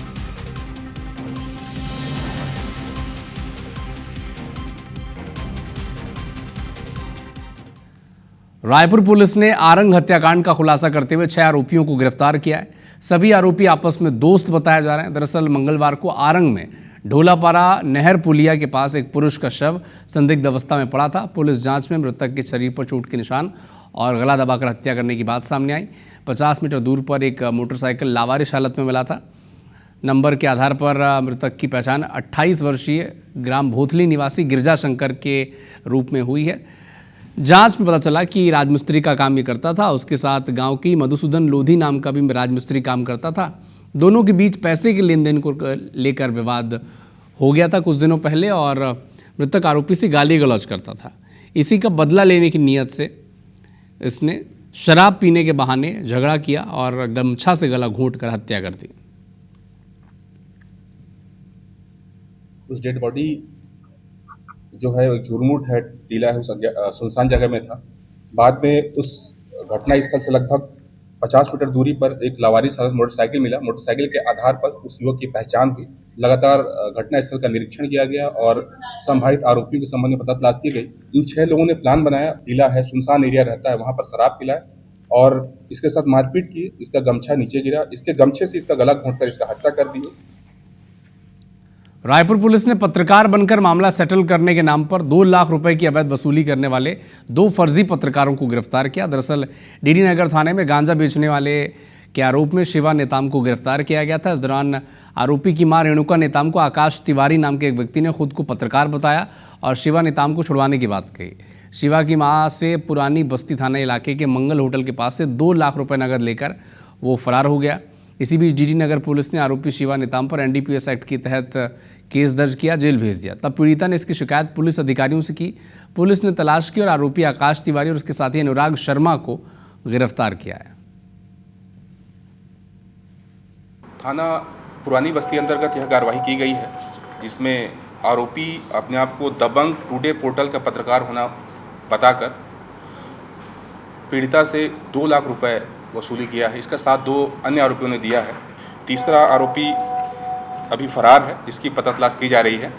रायपुर पुलिस ने आरंग हत्याकांड का खुलासा करते हुए 6 आरोपियों को गिरफ्तार किया है। सभी आरोपी आपस में दोस्त बताए जा रहे हैं। दरअसल मंगलवार को आरंग में ढोलापारा नहर पुलिया के पास एक पुरुष का शव संदिग्ध अवस्था में पड़ा था। पुलिस जांच में मृतक के शरीर पर चोट के निशान और गला दबाकर हत्या करने की बात सामने आई। 50 मीटर दूर पर एक मोटरसाइकिल लावारिश हालत में मिला था। नंबर के आधार पर मृतक की पहचान 28 वर्षीय ग्राम भोथली निवासी गिरजा शंकर के रूप में हुई है। जांच में पता चला कि राजमिस्त्री का काम ये करता था, उसके साथ गांव की मधुसूदन लोधी नाम का भी राजमिस्त्री काम करता था। दोनों के बीच पैसे के लेन देन को लेकर विवाद हो गया था कुछ दिनों पहले और मृतक आरोपी से गाली गलौज करता था। इसी का बदला लेने की नीयत से इसने शराब पीने के बहाने झगड़ा किया और गमछा से गला घोंट कर हत्या कर दी। उस डेड बॉडी जो है झुरमुट है, टीला है, उस सुनसान जगह में था। बाद में उस घटना स्थल से लगभग 50 मीटर दूरी पर एक लावारिस मोटरसाइकिल मिला। मोटरसाइकिल के आधार पर उस युवक की पहचान हुई। लगातार घटनास्थल का निरीक्षण किया गया और संभावित आरोपियों के संबंध में पता तलाश की गई। इन 6 लोगों ने प्लान बनाया, ढीला है, सुनसान एरिया रहता है, वहां पर शराब पिलाए और इसके साथ मारपीट की। इसका गमछा नीचे गिरा, इसके गमछे से इसका गला घोंटकर इसका हत्या कर दी। रायपुर पुलिस ने पत्रकार बनकर मामला सेटल करने के नाम पर 2 लाख रुपए की अवैध वसूली करने वाले 2 फर्जी पत्रकारों को गिरफ्तार किया। दरअसल डीडी नगर थाने में गांजा बेचने वाले के आरोप में शिवा नेताम को गिरफ्तार किया गया था। इस दौरान आरोपी की मां रेणुका नेताम को आकाश तिवारी नाम के एक व्यक्ति ने खुद को पत्रकार बताया और शिवा नेताम को छुड़वाने की बात कही। शिवा की मां से पुरानी बस्ती थाना इलाके के मंगल होटल के पास से 2 लाख रुपए नगद लेकर वो फरार हो गया। इसी बीच डीडी नगर पुलिस ने आरोपी शिवा नेताम पर NDPS एक्ट के तहत केस दर्ज किया, जेल भेज दिया। तब पीड़िता ने इसकी शिकायत पुलिस अधिकारियों से की। पुलिस ने तलाश की और आरोपी आकाश तिवारी और उसके साथी अनुराग शर्मा को गिरफ्तार किया है। थाना पुरानी बस्ती अंतर्गत यह कार्रवाई की गई है, जिसमें आरोपी अपने आप को दबंग टुडे पोर्टल का पत्रकार होना बताकर पीड़िता से 2 लाख रुपए वसूली किया है। इसका साथ 2 अन्य आरोपियों ने दिया है। तीसरा आरोपी अभी फरार है, जिसकी पता तलाश की जा रही है।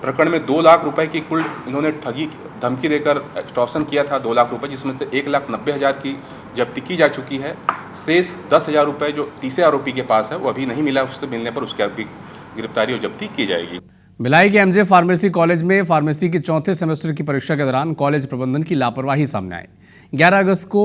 प्रकरण में 2 लाख रुपए की कुल इन्होंने ठगी धमकी देकर एक्सटॉर्शन किया था 2 लाख रुपए, जिसमें से 1,90,000 की जब्ती की जा चुकी है। शेष 10,000 रुपये जो तीसरे आरोपी के पास है वो अभी नहीं मिला, उससे मिलने पर उसकी अभी गिरफ्तारी और जब्ती की जाएगी। भिलाई के MJ फार्मेसी कॉलेज में फार्मेसी के 4थे सेमेस्टर की परीक्षा के दौरान कॉलेज प्रबंधन की लापरवाही सामने आई। 11 अगस्त को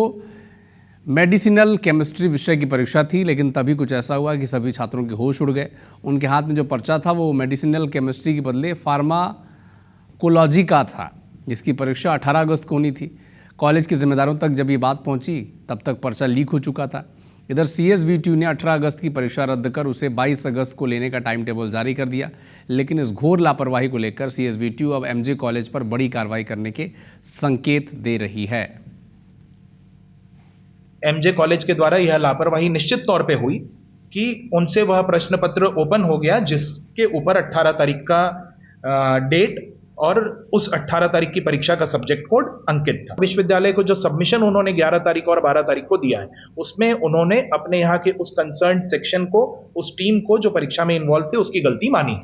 मेडिसिनल केमिस्ट्री विषय की परीक्षा थी, लेकिन तभी कुछ ऐसा हुआ कि सभी छात्रों के होश उड़ गए। उनके हाथ में जो पर्चा था वो मेडिसिनल केमिस्ट्री के बदले फार्माकोलॉजी का था, जिसकी परीक्षा 18 अगस्त को होनी थी। कॉलेज के जिम्मेदारों तक जब ये बात पहुंची तब तक पर्चा लीक हो चुका था। इधर CSVTU ने 18 अगस्त की परीक्षा रद्द कर उसे 22 अगस्त को लेने का टाइम टेबल जारी कर दिया, लेकिन इस घोर लापरवाही को लेकर CSVTU अब MJ कॉलेज पर बड़ी कार्रवाई करने के संकेत दे रही है। MJ कॉलेज के द्वारा यह लापरवाही निश्चित तौर पे हुई कि उनसे वह प्रश्न पत्र ओपन हो गया जिसके ऊपर 18 तारीख का डेट और उस 18 तारीख की परीक्षा का सब्जेक्ट कोड अंकित था। विश्वविद्यालय को जो सबमिशन उन्होंने 11 तारीख और 12 तारीख को दिया है, उसमें उन्होंने अपने यहाँ के उस कंसर्न सेक्शन को, उस टीम को जो परीक्षा में इन्वॉल्व थे, उसकी गलती मानी।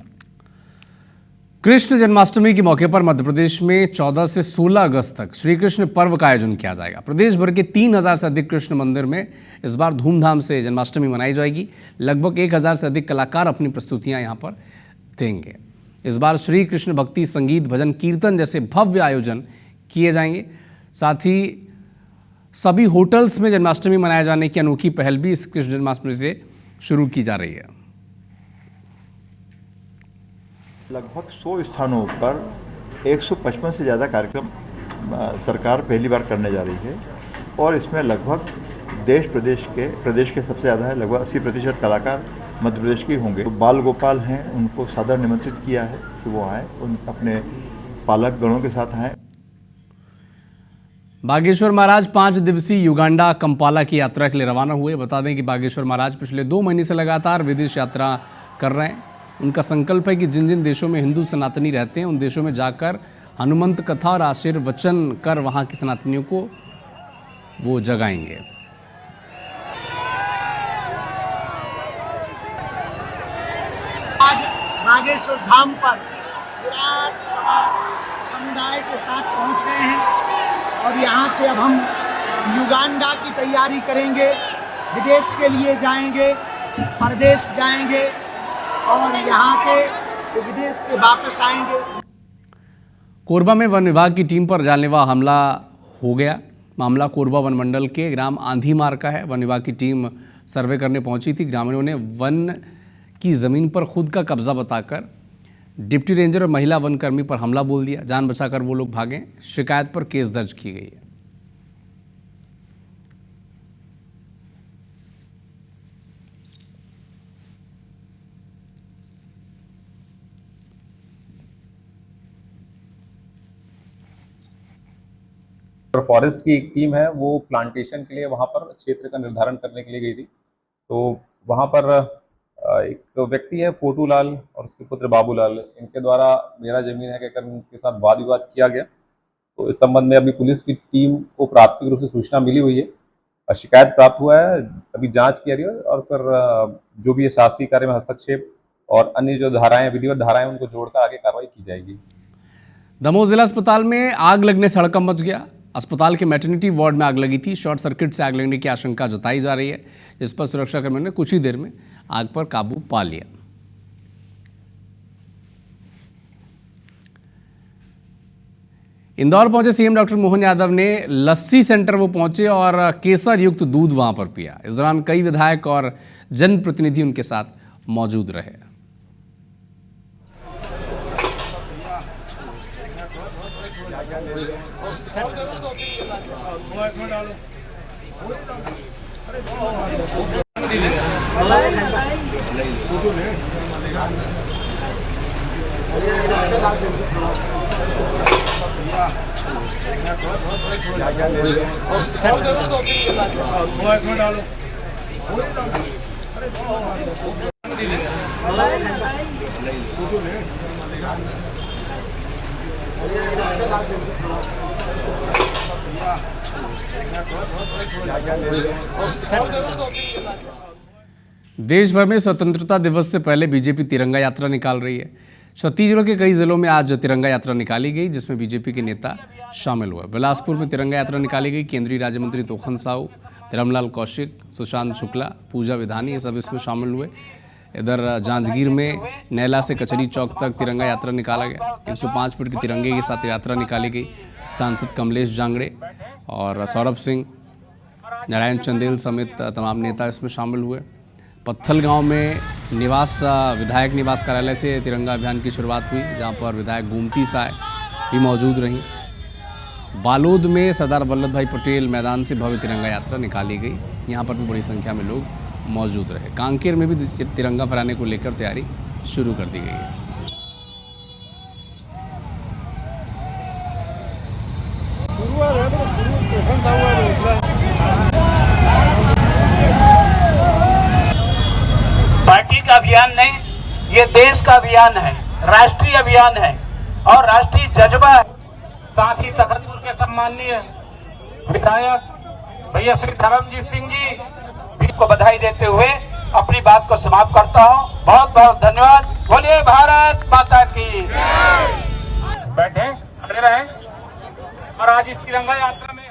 कृष्ण जन्माष्टमी के मौके पर मध्य प्रदेश में 14 से 16 अगस्त तक श्री कृष्ण पर्व का आयोजन किया जाएगा। प्रदेश भर के 3000 से अधिक कृष्ण मंदिर में इस बार धूमधाम से जन्माष्टमी मनाई जाएगी। लगभग 1000 से अधिक कलाकार अपनी प्रस्तुतियां यहां पर देंगे। इस बार श्री कृष्ण भक्ति, संगीत, भजन, कीर्तन जैसे भव्य आयोजन किए जाएंगे। साथ ही सभी होटल्स में जन्माष्टमी मनाए जाने की अनोखी पहल भी इस कृष्ण जन्माष्टमी से शुरू की जा रही है। लगभग 100 स्थानों पर 155 से ज़्यादा कार्यक्रम सरकार पहली बार करने जा रही है और इसमें लगभग प्रदेश के सबसे ज़्यादा है, लगभग 80% कलाकार मध्य प्रदेश के होंगे। तो बाल गोपाल हैं, उनको सादर निमंत्रित किया है कि वो आए, उन अपने पालक गणों के साथ आए। बागेश्वर महाराज 5 दिवसीय युगांडा कंपाला की यात्रा के लिए रवाना हुए। बता दें कि बागेश्वर महाराज पिछले 2 महीने से लगातार विदेश यात्रा कर रहे हैं। उनका संकल्प है कि जिन जिन देशों में हिंदू सनातनी रहते हैं उन देशों में जाकर हनुमंत कथा और आशीर्वचन कर वहां के सनातनियों को वो जगाएंगे। आज बागेश्वर धाम पर विराट समुदाय के साथ पहुंच गए हैं और यहाँ से अब हम युगांडा की तैयारी करेंगे। विदेश के लिए जाएंगे, परदेश जाएंगे और यहाँ से विदेश से वापस आएंगे। कोरबा में वन विभाग की टीम पर जानलेवा हमला हो गया। मामला कोरबा वन मंडल के ग्राम आंधीमार का है। वन विभाग की टीम सर्वे करने पहुंची थी। ग्रामीणों ने वन की ज़मीन पर खुद का कब्जा बताकर डिप्टी रेंजर और महिला वनकर्मी पर हमला बोल दिया। जान बचाकर वो लोग भागे। शिकायत पर केस दर्ज की गई है। फॉरेस्ट की एक टीम है, वो प्लांटेशन के लिए वहाँ पर क्षेत्र का निर्धारण करने के लिए गई थी। तो वहाँ पर एक व्यक्ति है फोटू लाल और उसके पुत्र बाबूलाल, इनके द्वारा मेरा जमीन है कहकर उनके साथ वाद विवाद किया गया। तो इस संबंध में अभी पुलिस की टीम को प्राथमिक रूप से सूचना मिली हुई है, शिकायत प्राप्त हुआ है, अभी जांच की जा रही है और फिर जो भी शासकीय कार्य में हस्तक्षेप और अन्य जो धाराएं, विधिवत धाराएं, उनको जोड़कर आगे कार्रवाई की जाएगी। दमोह जिला अस्पताल में आग लगने से हड़कंप मच गया। अस्पताल के मैटरनिटी वार्ड में आग लगी थी। शॉर्ट सर्किट से आग लगने की आशंका जताई जा रही है, जिस पर सुरक्षाकर्मियों ने कुछ ही देर में आग पर काबू पा लिया। इंदौर पहुंचे सीएम डॉक्टर मोहन यादव ने लस्सी सेंटर वो पहुंचे और केसर युक्त दूध वहां पर पिया। इस दौरान कई विधायक और जनप्रतिनिधि उनके साथ मौजूद रहे। देश भर में स्वतंत्रता दिवस से पहले बीजेपी तिरंगा यात्रा निकाल रही है। छत्तीसगढ़ के कई जिलों में आज तिरंगा यात्रा निकाली गई, जिसमें बीजेपी के नेता शामिल हुए। बिलासपुर में तिरंगा यात्रा निकाली गई। केंद्रीय राज्य मंत्री तोखन साहू, धर्मलाल कौशिक, सुशांत शुक्ला, पूजा विधानी, ये सब इसमें शामिल हुए। इधर जांजगीर में नैला से कचहरी चौक तक तिरंगा यात्रा निकाला गया। 105 फीट के तिरंगे के साथ यात्रा निकाली गई। सांसद कमलेश जांगड़े और सौरभ सिंह, नारायण चंदेल समेत तमाम नेता इसमें शामिल हुए। पत्थल गांव में विधायक निवास कार्यालय से तिरंगा अभियान की शुरुआत हुई, जहां पर विधायक गोमती साय भी मौजूद रहीं। बालोद में सरदार वल्लभ भाई पटेल मैदान से भव्य तिरंगा यात्रा निकाली गई। यहां पर भी बड़ी संख्या में लोग मौजूद रहे। कांकेर में भी तिरंगा फहराने को लेकर तैयारी शुरू कर दी गई है। पार्टी का अभियान नहीं, ये देश का अभियान है, राष्ट्रीय अभियान है और राष्ट्रीय जज्बा है। साथ ही तखतपुर के सम्माननीय विधायक भैया श्री धर्मजीत सिंह जी को बधाई देते हुए अपनी बात को समाप्त करता हूँ। बहुत बहुत धन्यवाद। बोलिए भारत माता की। बैठे खड़े रहें। और आज इस तिरंगा यात्रा में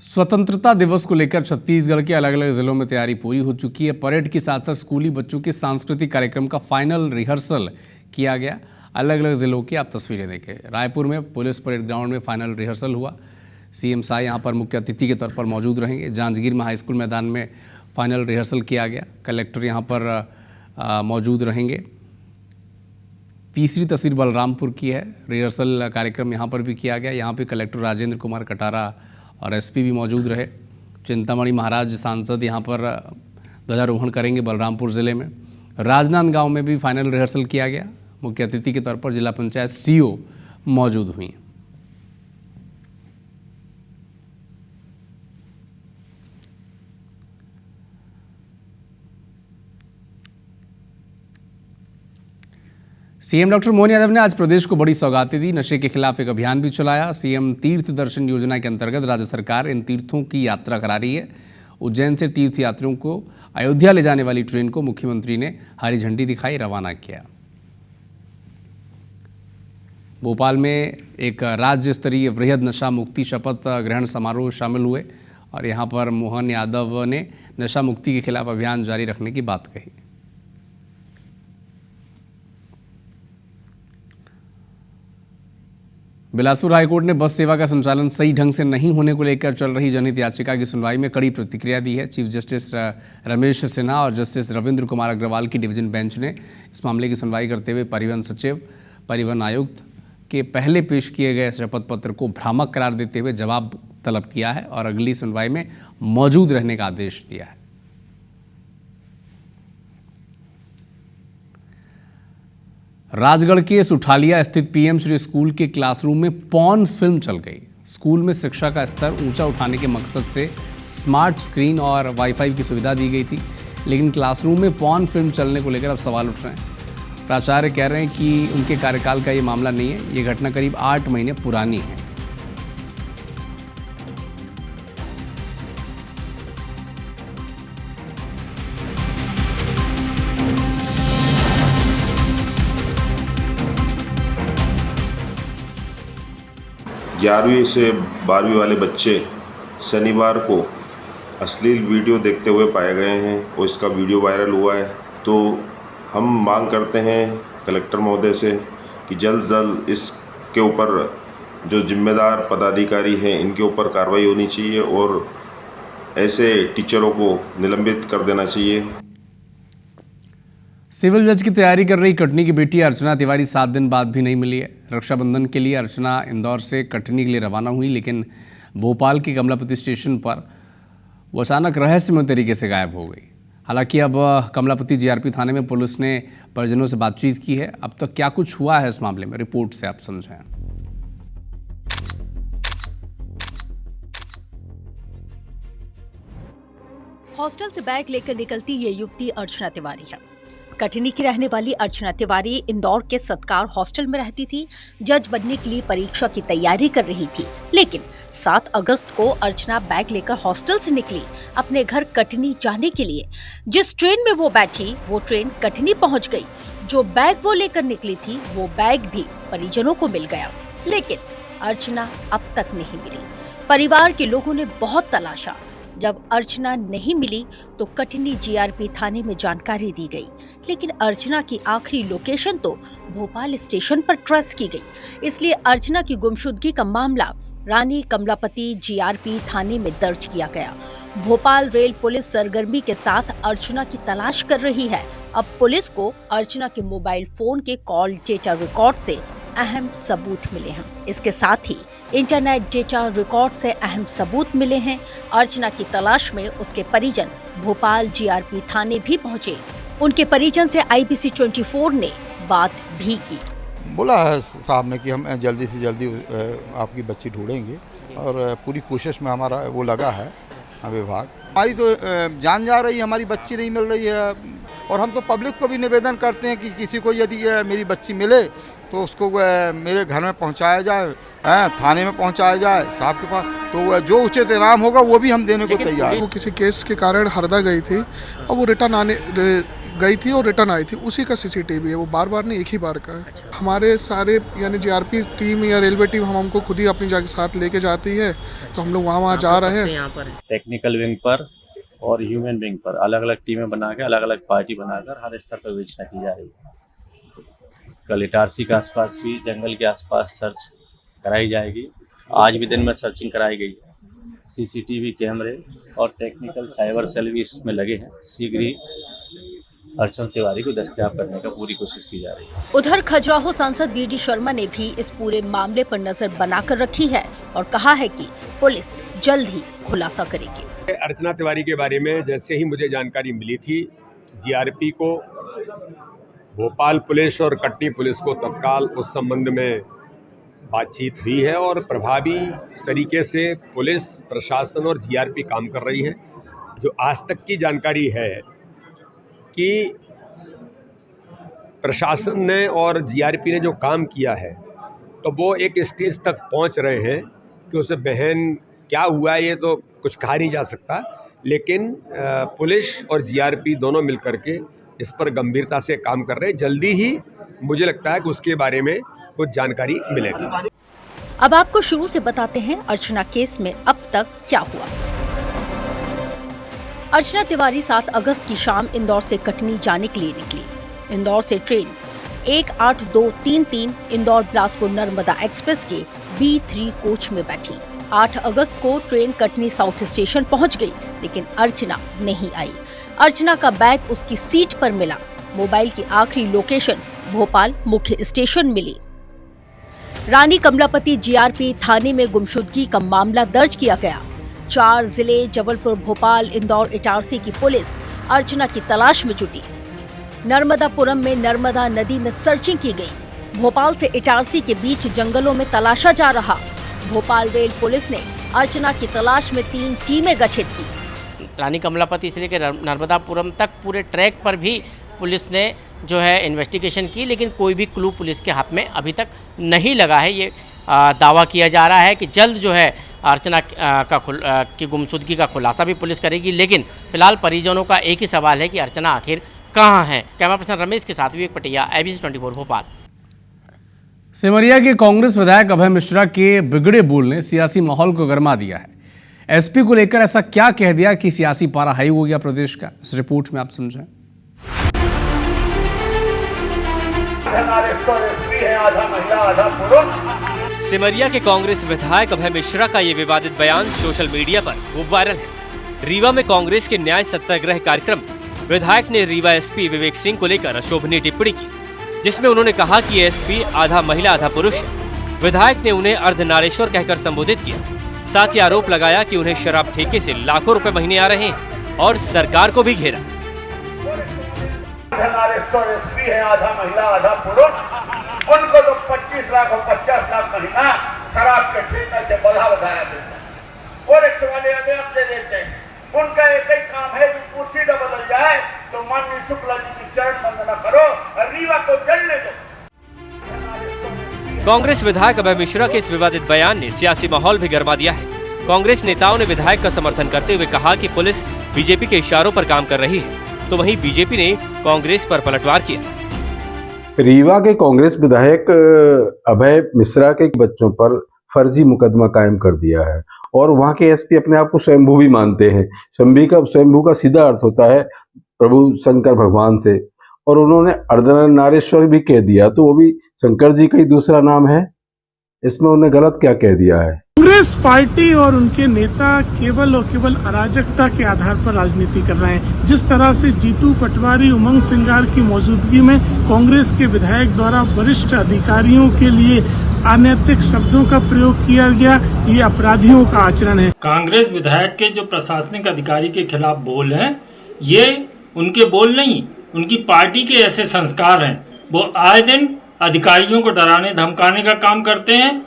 स्वतंत्रता दिवस को लेकर छत्तीसगढ़ के अलग अलग जिलों में तैयारी पूरी हो चुकी है। परेड के साथ साथ स्कूली बच्चों के सांस्कृतिक कार्यक्रम का फाइनल रिहर्सल किया गया। अलग अलग जिलों की आप तस्वीरें देखें। रायपुर में पुलिस परेड ग्राउंड में फाइनल रिहर्सल हुआ। सीएम साय यहाँ पर मुख्य अतिथि के तौर पर मौजूद रहेंगे। जांजगीर में हाई स्कूल मैदान में फाइनल रिहर्सल किया गया। कलेक्टर यहाँ पर मौजूद रहेंगे। तीसरी तस्वीर बलरामपुर की है। रिहर्सल कार्यक्रम यहाँ पर भी किया गया। यहाँ पे कलेक्टर राजेंद्र कुमार कटारा और एसपी भी मौजूद रहे। चिंतामणि महाराज सांसद यहाँ पर ध्वजारोहण करेंगे बलरामपुर ज़िले में। राजनांदगांव में भी फाइनल रिहर्सल किया गया। मुख्य अतिथि के तौर पर जिला पंचायत सीईओ मौजूद हुई। सीएम डॉक्टर मोहन यादव ने आज प्रदेश को बड़ी सौगातें दी। नशे के खिलाफ एक अभियान भी चलाया। सीएम तीर्थ दर्शन योजना के अंतर्गत राज्य सरकार इन तीर्थों की यात्रा करा रही है। उज्जैन से तीर्थ यात्रियों को अयोध्या ले जाने वाली ट्रेन को मुख्यमंत्री ने हरी झंडी दिखाई, रवाना किया। भोपाल में एक राज्य स्तरीय वृहद नशा मुक्ति शपथ ग्रहण समारोह शामिल हुए और यहाँ पर मोहन यादव ने नशा मुक्ति के खिलाफ अभियान जारी रखने की बात कही। बिलासपुर हाईकोर्ट ने बस सेवा का संचालन सही ढंग से नहीं होने को लेकर चल रही जनहित याचिका की सुनवाई में कड़ी प्रतिक्रिया दी है। चीफ जस्टिस रमेश सिन्हा और जस्टिस रविंद्र कुमार अग्रवाल की डिवीजन बेंच ने इस मामले की सुनवाई करते हुए परिवहन सचिव, परिवहन आयुक्त के पहले पेश किए गए शपथ पत्र को भ्रामक करार देते हुए जवाब तलब किया है और अगली सुनवाई में मौजूद रहने का आदेश दिया है। राजगढ़ के सुठालिया स्थित पीएम श्री स्कूल के क्लासरूम में पॉर्न फिल्म चल गई। स्कूल में शिक्षा का स्तर ऊंचा उठाने के मकसद से स्मार्ट स्क्रीन और वाईफाई की सुविधा दी गई थी, लेकिन क्लासरूम में पॉर्न फिल्म चलने को लेकर अब सवाल उठ रहे हैं। प्राचार्य कह रहे हैं कि उनके कार्यकाल का ये मामला नहीं है, ये घटना करीब 8 महीने पुरानी है। 11वीं से 12वीं वाले बच्चे शनिवार को अश्लील वीडियो देखते हुए पाए गए हैं और इसका वीडियो वायरल हुआ है। तो हम मांग करते हैं कलेक्टर महोदय से कि जल्द से जल्द इसके ऊपर जो जिम्मेदार पदाधिकारी हैं इनके ऊपर कार्रवाई होनी चाहिए और ऐसे टीचरों को निलंबित कर देना चाहिए। सिविल जज की तैयारी कर रही कटनी की बेटी अर्चना तिवारी 7 दिन बाद भी नहीं मिली है। रक्षाबंधन के लिए अर्चना इंदौर से कटनी के लिए रवाना हुई, लेकिन भोपाल के कमलापति स्टेशन पर वो अचानक रहस्यमय तरीके से गायब हो गई। हालांकि अब कमलापति जीआरपी थाने में पुलिस ने परिजनों से बातचीत की है। अब तक क्या कुछ हुआ है इस मामले में, रिपोर्ट से आप समझें। हॉस्टल से बैग लेकर निकलती ये युवती अर्चना तिवारी है। कटनी की रहने वाली अर्चना तिवारी इंदौर के सत्कार हॉस्टल में रहती थी। जज बनने के लिए परीक्षा की तैयारी कर रही थी, लेकिन 7 अगस्त को अर्चना बैग लेकर हॉस्टल से निकली अपने घर कटनी जाने के लिए। जिस ट्रेन में वो बैठी वो ट्रेन कटनी पहुंच गई। जो बैग वो लेकर निकली थी वो बैग भी परिजनों को मिल गया, लेकिन अर्चना अब तक नहीं मिली। परिवार के लोगों ने बहुत तलाशा। जब अर्चना नहीं मिली तो कटनी जीआरपी थाने में जानकारी दी गई, लेकिन अर्चना की आखिरी लोकेशन तो भोपाल स्टेशन पर ट्रेस की गई। इसलिए अर्चना की गुमशुदगी का मामला रानी कमलापति जीआरपी थाने में दर्ज किया गया। भोपाल रेल पुलिस सरगर्मी के साथ अर्चना की तलाश कर रही है। अब पुलिस को अर्चना के मोबाइल फोन के कॉल डेटा रिकॉर्ड से अहम सबूत मिले हैं। इसके साथ ही इंटरनेट डेटा रिकॉर्ड से अहम सबूत मिले हैं। अर्चना की तलाश में उसके परिजन भोपाल जीआरपी थाने भी पहुंचे। उनके परिजन से IBC 24 ने बात भी की। बोला है साहब ने कि हम जल्दी से जल्दी आपकी बच्ची ढूंढेंगे और पूरी कोशिश में हमारा वो लगा है विभाग। हमारी तो जान जा रही है, हमारी बच्ची नहीं मिल रही है और हम तो पब्लिक को भी निवेदन करते हैं कि किसी को यदि मेरी बच्ची मिले तो उसको मेरे घर में पहुंचाया जाए, थाने में पहुंचाया जाए साहब के पास, तो जो उचित इनाम होगा वो भी हम देने को तैयार हैं। वो किसी केस के कारण हरदा गई थी और वो रिटर्न आने गई थी और रिटर्न आई थी, उसी का CCTV है। वो बार बार नहीं, एक ही बार का है। हमारे सारे यानी जीआरपी टीम या रेलवे टीम हमको खुद ही अपनी जगह साथ लेके जाती है, तो हम लोग वहाँ जा रहे हैं। यहाँ पर टेक्निकल विंग पर और ह्यूमन विंग पर अलग अलग टीमें बना के अलग अलग पार्टी बनाकर हर स्तर पर विवेचना की जा रही है। कल इटारसी के आसपास भी, जंगल के आसपास सर्च कराई जाएगी। आज भी दिन में सर्चिंग कराई गई है। CCTV कैमरे और टेक्निकल साइबर सेल भी इसमें लगे हैं। शीघ्र ही अर्चना तिवारी को दस्तयाब करने का पूरी कोशिश की जा रही है। उधर खजुराहो सांसद BD शर्मा ने भी इस पूरे मामले पर नजर बनाकर रखी है और कहा है कि पुलिस जल्द ही खुलासा करेगी। अर्चना तिवारी के बारे में जैसे ही मुझे जानकारी मिली थी, जीआरपी को, भोपाल पुलिस और कटनी पुलिस को तत्काल उस संबंध में बातचीत हुई है और प्रभावी तरीके से पुलिस प्रशासन और जीआरपी काम कर रही है। जो आज तक की जानकारी है कि प्रशासन ने और जीआरपी ने जो काम किया है, तो वो एक स्टेज तक पहुंच रहे हैं कि उसे बहन क्या हुआ है ये तो कुछ कहा नहीं जा सकता, लेकिन पुलिस और जीआरपी दोनों मिलकर के इस पर गंभीरता से काम कर रहे हैं। जल्दी ही मुझे लगता है कि उसके बारे में कुछ जानकारी मिलेगी। अब आपको शुरू से बताते हैं अर्चना केस में अब तक क्या हुआ। अर्चना तिवारी 7 अगस्त की शाम इंदौर से कटनी जाने के लिए निकली। इंदौर से ट्रेन 18233 इंदौर बिलासपुर नर्मदा एक्सप्रेस के B3 कोच में बैठी। 8 अगस्त को ट्रेन कटनी साउथ स्टेशन पहुंच गई, लेकिन अर्चना नहीं आई। अर्चना का बैग उसकी सीट पर मिला। मोबाइल की आखिरी लोकेशन भोपाल मुख्य स्टेशन मिली। रानी कमलापति जीआरपी थाने में गुमशुदगी का मामला दर्ज किया गया। 4 जिले जबलपुर, भोपाल, इंदौर, इटारसी की पुलिस अर्चना की तलाश में जुटी। नर्मदापुरम में नर्मदा नदी में सर्चिंग की गई। भोपाल से इटारसी के बीच जंगलों में तलाशा जा रहा। भोपाल रेल पुलिस ने अर्चना की तलाश में 3 टीमें गठित की। रानी कमलापति से लेकर नर्मदापुरम तक पूरे ट्रैक पर भी पुलिस ने जो है इन्वेस्टिगेशन की, लेकिन कोई भी क्लू पुलिस के हाथ में अभी तक नहीं लगा है। ये दावा किया जा रहा है कि जल्द जो है अर्चना की गुमशुदगी का खुलासा भी पुलिस करेगी, लेकिन फिलहाल परिजनों का एक ही सवाल है कि अर्चना आखिर कहाँ है। कैमरा पर्सन रमेश के साथ विवेक पटिया, IBC 24 भोपाल। सिमरिया के कांग्रेस विधायक अभय मिश्रा के बिगड़े बोल ने सियासी माहौल को गरमा दिया है। एसपी को लेकर ऐसा क्या कह दिया कि सियासी पारा हाई हो गया प्रदेश का, इस रिपोर्ट में आप समझें। सिमरिया के कांग्रेस विधायक अभय मिश्रा का ये विवादित बयान सोशल मीडिया पर खूब वायरल है। रीवा में कांग्रेस के न्याय सत्याग्रह कार्यक्रम में विधायक ने रीवा एसपी विवेक सिंह को लेकर अशोभनीय टिप्पणी की, जिसमें उन्होंने कहा कि एसपी आधा महिला आधा पुरुष है। विधायक ने उन्हें अर्धनारेश्वर कहकर संबोधित किया। साथ ही आरोप लगाया कि उन्हें शराब ठेके से लाखों रुपए महीने आ रहे हैं और सरकार को भी घेरा। अर्धनारेश्वर एसपी है, आधा महिला आधा पुरुष, उनको तो 25 लाख और 50 लाख महीना शराब के ठेका से बढ़ाया देता है। फोरेक्स वाले अधिक दे देते हैं। उनका एक ही काम है कि कुर्सी न बदल जाए तो माननीय शुक्ला जी की चरण वंदना करो और रीवा को जलने दो। कांग्रेस विधायक अभय मिश्रा के इस विवादित बयान ने सियासी माहौल भी गरमा दिया है। कांग्रेस नेताओं ने विधायक का समर्थन करते हुए कहा कि पुलिस बीजेपी के इशारों पर काम कर रही है, तो वहीं बीजेपी ने कांग्रेस पर पलटवार किया। रीवा के कांग्रेस विधायक अभय मिश्रा के बच्चों पर फर्जी मुकदमा कायम कर दिया है और वहां के एसपी अपने आप को स्वयंभू भी मानते हैं। स्वयंभू का सीधा अर्थ होता है प्रभु शंकर भगवान से, और उन्होंने अर्धनारेश्वर भी कह दिया, तो वो भी शंकर जी का ही दूसरा नाम है। इसमें उन्हें गलत क्या कह दिया है? कांग्रेस पार्टी और उनके नेता केवल और केवल अराजकता के आधार पर राजनीति कर रहे हैं। जिस तरह से जीतू पटवारी, उमंग सिंगार की मौजूदगी में कांग्रेस के विधायक द्वारा वरिष्ठ अधिकारियों के लिए अनैतिक शब्दों का प्रयोग किया गया, ये अपराधियों का आचरण है। कांग्रेस विधायक के जो प्रशासनिक अधिकारी के खिलाफ बोल हैं, ये उनके बोल नहीं, उनकी पार्टी के ऐसे संस्कार हैं। वो आए दिन अधिकारियों को डराने धमकाने का काम करते हैं।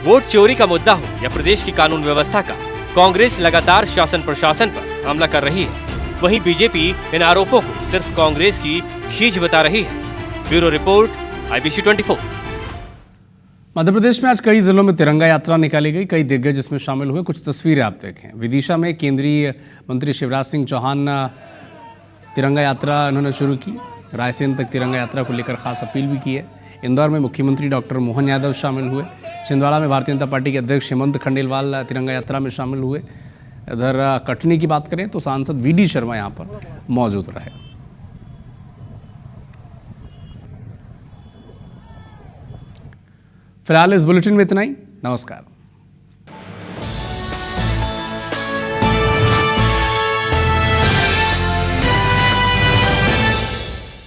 वोट चोरी का मुद्दा हो या प्रदेश की कानून व्यवस्था का, कांग्रेस लगातार शासन प्रशासन पर हमला कर रही है। वहीं बीजेपी इन आरोपों को सिर्फ कांग्रेस की खींच बता रही है। Bureau report, IBC 24। Madhya Pradesh में आज कई जिलों में तिरंगा यात्रा निकाली गई। कई दिग्गज इसमें शामिल हुए। कुछ तस्वीरें आप देखें। विदिशा में केंद्रीय मंत्री शिवराज सिंह चौहान तिरंगा यात्रा उन्होंने शुरू की। रायसेन तक तिरंगा यात्रा को लेकर खास अपील भी की है। इंदौर में मुख्यमंत्री डॉक्टर मोहन यादव शामिल हुए। छिंदवाड़ा में भारतीय जनता पार्टी के अध्यक्ष हेमंत खंडेलवाल तिरंगा यात्रा में शामिल हुए। इधर कटनी की बात करें तो सांसद VD शर्मा यहाँ पर मौजूद रहे। फिलहाल इस बुलेटिन में इतना ही। नमस्कार।